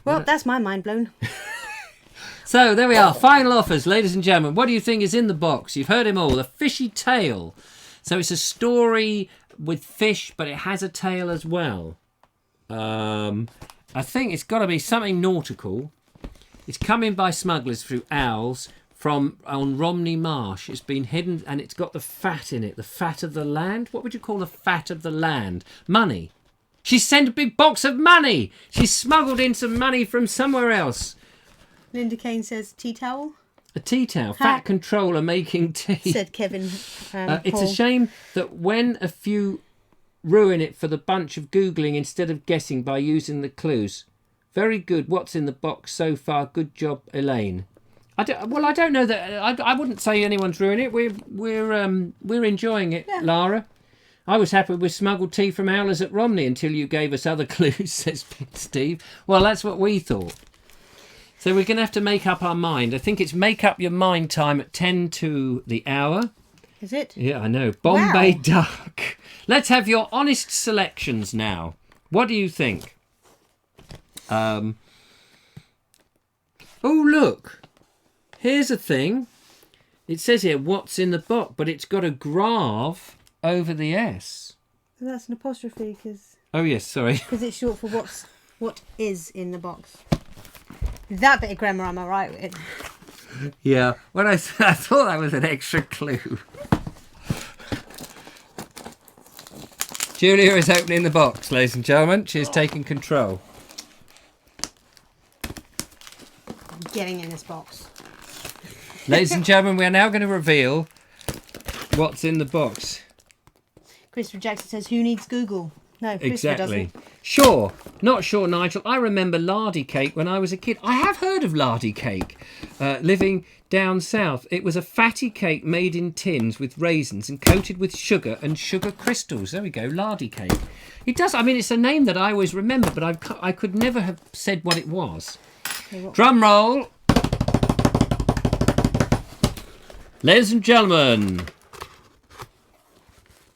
Well, that's my mind blown. So there we are. Final offers, ladies and gentlemen. What do you think is in the box? You've heard him all. The fishy tail. So it's a story with fish, but it has a tail as well. I think it's got to be something nautical. It's coming by smugglers through owls on Romney Marsh. It's been hidden and it's got the fat in it. The fat of the land. What would you call the fat of the land? Money. She sent a big box of money. She smuggled in some money from somewhere else. Linda Kane says tea towel. A tea towel. Fat controller making tea. Said Kevin. It's a shame that when a few ruin it for the bunch of Googling instead of guessing by using the clues. Very good. What's in the box so far? Good job, Elaine. I don't know that. I wouldn't say anyone's ruined it. We're enjoying it, yeah. Lara. I was happy with smuggled tea from Howlers at Romney until you gave us other clues, says Steve. Well, that's what we thought. So we're going to have to make up our mind. I think it's make up your mind time at 10 to the hour. Is it? Yeah, I know. Bombay Duck. Let's have your honest selections now. What do you think? Oh, look. Here's a thing. It says here, what's in the box, but it's got a grav over the S. That's an apostrophe because... Oh, yes, sorry. Because it's short for what is in the box. That bit of grammar I'm all right with. Yeah, when I thought that was an extra clue. Julia is opening the box, ladies and gentlemen. She is taking control. I'm getting in this box. Ladies and gentlemen, we are now going to reveal what's in the box. Christopher Jackson says, who needs Google? No, Christopher doesn't. Sure. Not sure, Nigel. I remember lardy cake when I was a kid. I have heard of lardy cake living down south. It was a fatty cake made in tins with raisins and coated with sugar and sugar crystals. There we go, lardy cake. It does. I mean, it's a name that I always remember, but I could never have said what it was. Okay, drum roll. Ladies and gentlemen.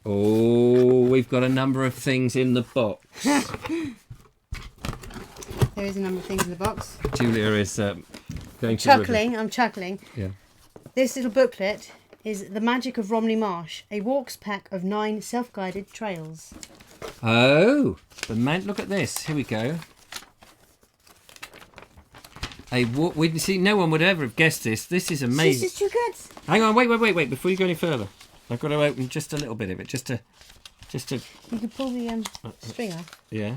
Oh, we've got a number of things in the box. There is a number of things in the box. Julia is going chuckling. I'm chuckling. Yeah. This little booklet is The Magic of Romney Marsh, a walks pack of 9 self-guided trails. Oh, look at this. Here we go. We see. No one would ever have guessed this. This is amazing. This is too good. Hang on, wait. Before you go any further, I've got to open just a little bit of it, just to. You can pull the string off. Yeah.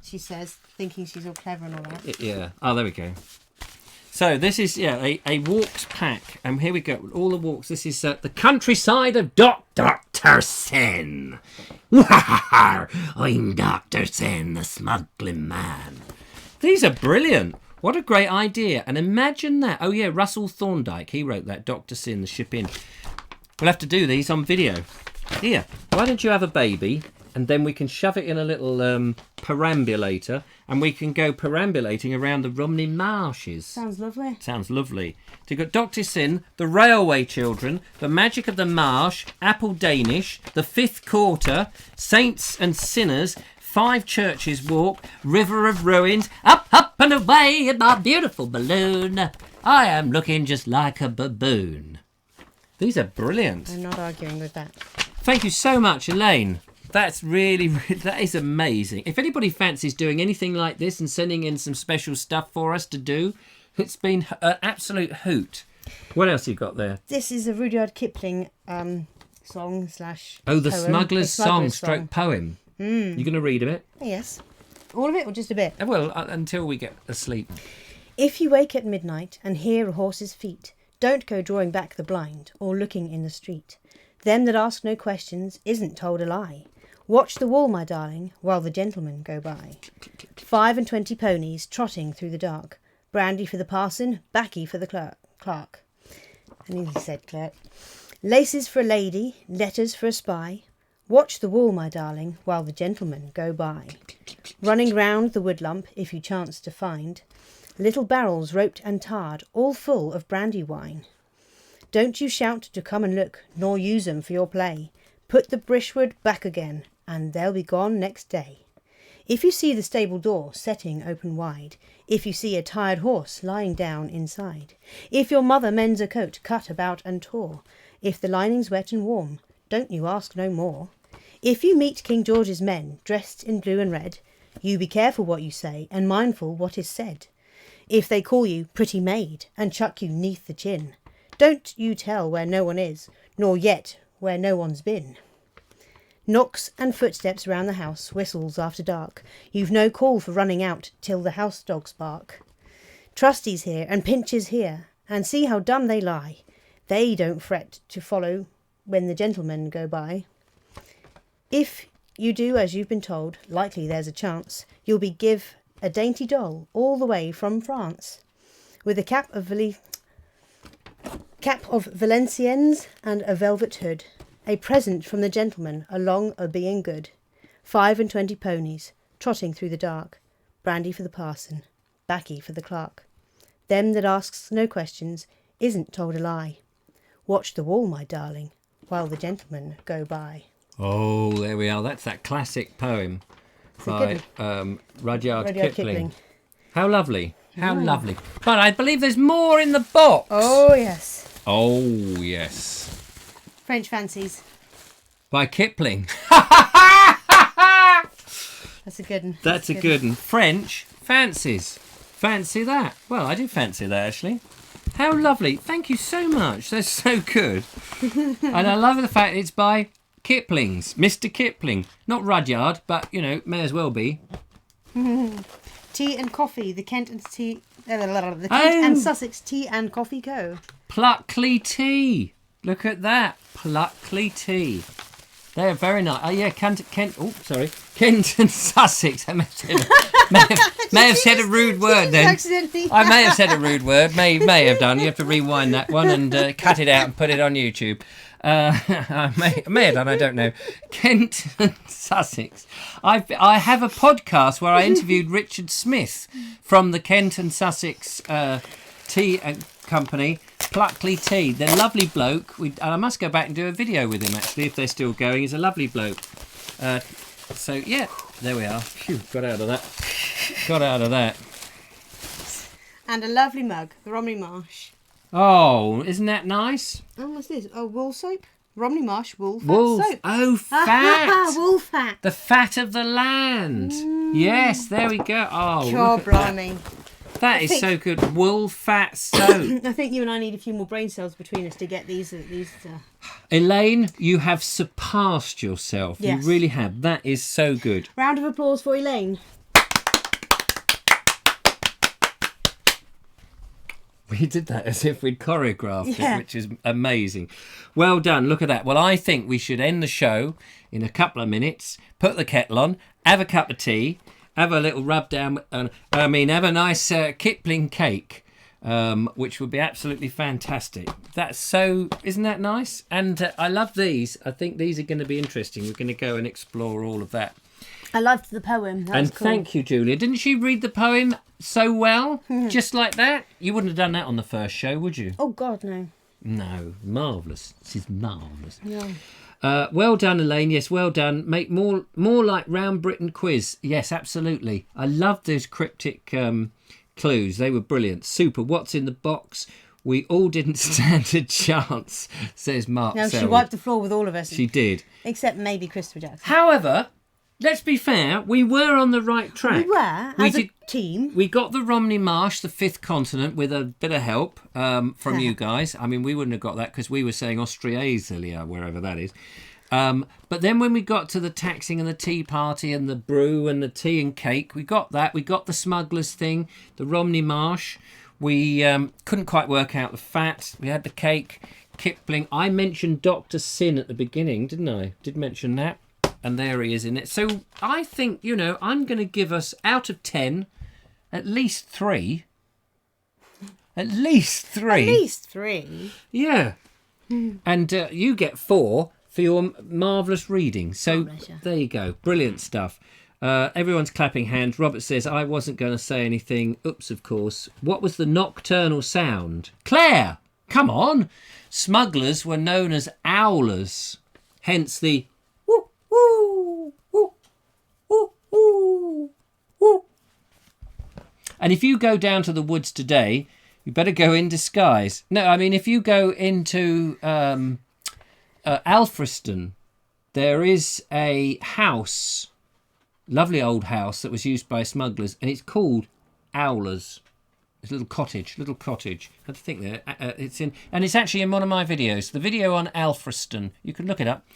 She says, thinking she's all clever and all that. Yeah. Oh, there we go. So this is a walks pack, and here we go. All the walks. This is the countryside of Dr. Sen. I'm Dr. Sen, the smuggling man. These are brilliant. What a great idea. And imagine that. Oh yeah, Russell Thorndike. He wrote that. Dr. Sin, the ship in. We'll have to do these on video. Here, why don't you have a baby, and then we can shove it in a little perambulator, and we can go perambulating around the Romney Marshes. Sounds lovely. Sounds lovely. So you've got Dr. Sin, the Railway Children, the Magic of the Marsh, Apple Danish, the Fifth Quarter, Saints and Sinners, Five Churches Walk, River of Ruins, up, up and away in my beautiful balloon. I am looking just like a baboon. These are brilliant. I'm not arguing with that. Thank you so much, Elaine. That's really, that is amazing. If anybody fancies doing anything like this and sending in some special stuff for us to do, it's been an absolute hoot. What else you got there? This is a Rudyard Kipling song slash Oh, the poem. Smuggler's The Song stroke poem. You going to read a bit? Yes. All of it or just a bit? Well, until we get asleep. If you wake at midnight and hear a horse's feet, don't go drawing back the blind or looking in the street. Them that ask no questions isn't told a lie. Watch the wall, my darling, while the gentlemen go by. 25 ponies trotting through the dark. Brandy for the parson, baccy for the clerk. I nearly said clerk. Laces for a lady, letters for a spy. Watch the wall, my darling, while the gentlemen go by. Running round the wood lump, if you chance to find little barrels roped and tarred, all full of brandy wine. Don't you shout to come and look, nor use 'em for your play. Put the brishwood back again, and they'll be gone next day. If you see the stable door setting open wide, if you see a tired horse lying down inside, if your mother mends a coat cut about and tore, if the lining's wet and warm, don't you ask no more. If you meet King George's men dressed in blue and red, you be careful what you say and mindful what is said. If they call you pretty maid and chuck you 'neath the chin, don't you tell where no one is, nor yet where no one's been. Knocks and footsteps round the house, whistles after dark. You've no call for running out till the house dogs bark. Trustees here and pinches here, and see how dumb they lie. They don't fret to follow when the gentlemen go by. If you do as you've been told, likely there's a chance you'll be give a dainty doll all the way from France, with a cap of Valenciennes and a velvet hood, a present from the gentleman along o' being good. 25 ponies trotting through the dark, brandy for the parson, baccy for the clerk. Them that asks no questions isn't told a lie. Watch the wall, my darling, while the gentlemen go by. Oh, there we are. That's that classic poem by Rudyard Kipling. How lovely. How lovely. But I believe there's more in the box. Oh, yes. Oh, yes. French Fancies. By Kipling. That's a good one. That's a good one. French Fancies. Fancy that. Well, I do fancy that, actually. How lovely. Thank you so much. That's so good. And I love the fact it's by Kipling's. Mr. Kipling. Not Rudyard, but, you know, may as well be. Tea and Coffee, the Kent and Sussex Tea and Coffee Co. Pluckley Tea. Look at that. Pluckley Tea. They're very nice. Oh, yeah, Kent and Sussex. I may have said a rude word then. I may have said a rude word. May have done. You have to rewind that one and cut it out and put it on YouTube. I may have done. I don't know. Kent and Sussex. I have a podcast where I interviewed Richard Smith from the Kent and Sussex Tea and Company. Pluckley Tea. They're a lovely bloke. And I must go back and do a video with him, actually, if they're still going. He's a lovely bloke. So, yeah, there we are. Phew, got out of that. And a lovely mug, the Romney Marsh. Oh, isn't that nice? Oh, what's this? Oh, wool soap? Romney Marsh wool fat soap. Oh, fat. Wool fat. The fat of the land. Yes, there we go. Oh, God, blimey. That is so good. Wool fat soap. I think you and I need a few more brain cells between us to get these. Elaine, you have surpassed yourself. Yes. You really have. That is so good. Round of applause for Elaine. We did that as if we'd choreographed Yeah. it, which is amazing. Well done. Look at that. Well, I think we should end the show in a couple of minutes, put the kettle on, have a cup of tea, have a little rub down, have a nice Kipling cake, which would be absolutely fantastic. Isn't that nice? And I love these. I think these are going to be interesting. We're going to go and explore all of that. I loved the poem. That was cool. Thank you, Julia. Didn't she read the poem so well? Just like that? You wouldn't have done that on the first show, would you? Oh, God, no. No. Marvellous. This is marvellous. Yeah. Well done, Elaine. Yes, well done. Make more like Round Britain quiz. Yes, absolutely. I loved those cryptic clues. They were brilliant. Super. What's in the box? We all didn't stand a chance, says Mark. No, she Selwood. wiped the floor with all of us. She did. Except maybe Christopher Jackson. However, let's be fair, we were on the right track. We were, as a team. We got the Romney Marsh, the fifth continent, with a bit of help from you guys. I mean, we wouldn't have got that because we were saying Austrasia, wherever that is. But then when we got to the taxing and the tea party and the brew and the tea and cake, we got that. We got the smugglers thing, the Romney Marsh. We couldn't quite work out the fat. We had the cake, Kipling. I mentioned Dr. Sin at the beginning, didn't I? Did mention that. And there he is in it. So I think, I'm going to give us, out of 10, at least 3. At least 3. At least 3. Yeah. And you get 4 for your marvellous reading. So there you go. Brilliant stuff. Everyone's clapping hands. Robert says, I wasn't going to say anything. Oops, of course. What was the nocturnal sound? Claire! Come on! Smugglers were known as owlers. Hence the woo, woo, woo, woo, woo, woo. And if you go down to the woods today, you better go in disguise. No, I mean, if you go into Alfriston, there is a house, lovely old house that was used by smugglers, and it's called Owlers. It's a little cottage. I have to think there. It's in, and it's actually in one of my videos. The video on Alfriston. You can look it up.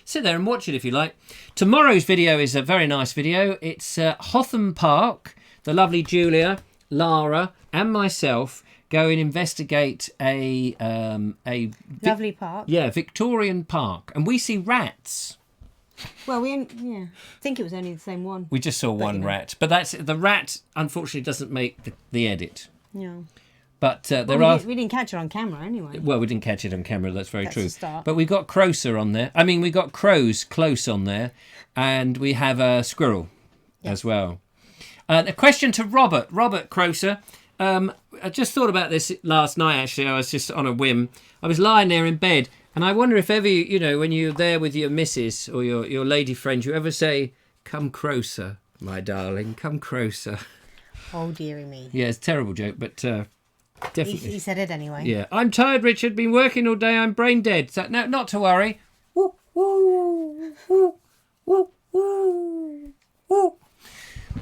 Sit there and watch it if you like. Tomorrow's video is a very nice video. It's Hotham Park. The lovely Julia, Lara, and myself go and investigate a Lovely park. Yeah, Victorian park, and we see rats. Well, I think it was only the same one. We just saw one rat, but the rat unfortunately doesn't make the edit. No. But we didn't catch it on camera anyway. Well, we didn't catch it on camera. That's very true. A start. But we got Croser on there. I mean, we got crows close on there, and we have a squirrel as well. A question to Robert Croser. I just thought about this last night. Actually, I was just on a whim. I was lying there in bed, and I wonder if ever when you're there with your missus or your lady friend, you ever say, "Come closer, my darling, come closer." Oh dearie me. Yeah, it's a terrible joke, but definitely. He said it anyway. Yeah, I'm tired, Richard. Been working all day. I'm brain dead. So no, not to worry. Woo, woo, woo, woo, woo, woo.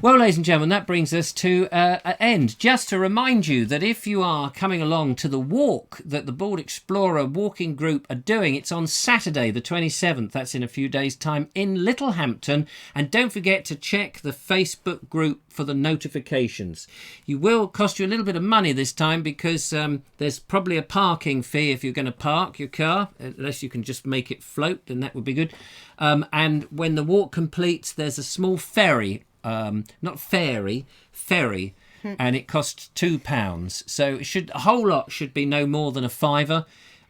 Well, ladies and gentlemen, that brings us to an end. Just to remind you that if you are coming along to the walk that the Bald Explorer walking group are doing, it's on Saturday the 27th. That's in a few days' time in Littlehampton. And don't forget to check the Facebook group for the notifications. You will cost you a little bit of money this time because there's probably a parking fee if you're going to park your car, unless you can just make it float, then that would be good. And when the walk completes, there's a small ferry. Not ferry, and it costs £2. So a whole lot should be no more than a £5.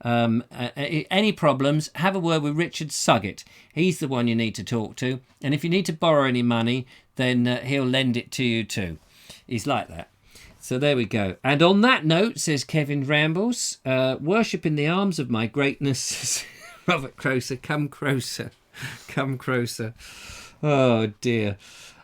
Any problems, have a word with Richard Suggett. He's the one you need to talk to. And if you need to borrow any money, then he'll lend it to you too. He's like that. So there we go. And on that note, says Kevin Rambles, worship in the arms of my greatness. Robert Croser, come closer. Come closer. Oh dear.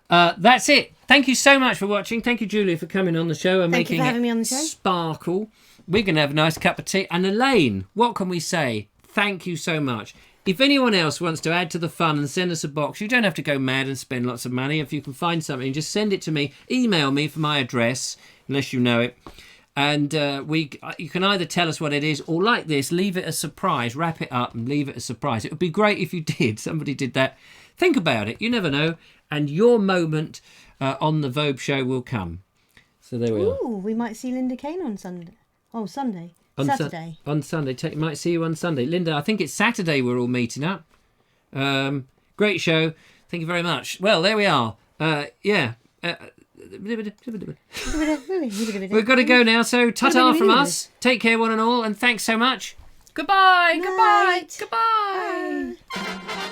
That's it. Thank you so much for watching. Thank you, Julia, for coming on the show and Thank you making for having it me on the show. sparkle. We're going to have a nice cup of tea. And Elaine, what can we say? Thank you so much. If anyone else wants to add to the fun and send us a box, you don't have to go mad and spend lots of money. If you can find something, just send it to me. Email me for my address, unless you know it. And you can either tell us what it is or, like this, leave it a surprise. Wrap it up and leave it a surprise. It would be great if you did. Somebody did that. Think about it. You never know. And your moment on the Vobes show will come. So there we are. Ooh, we might see Linda Kane on Sunday. Oh, Sunday. On Saturday. On Sunday. Might see you on Sunday. Linda, I think it's Saturday we're all meeting up. Great show. Thank you very much. Well, there we are. Yeah. We've got to go now, so ta-ta from us. Take care, one and all, and thanks so much. Goodbye. Night. Goodbye. Goodbye. Bye.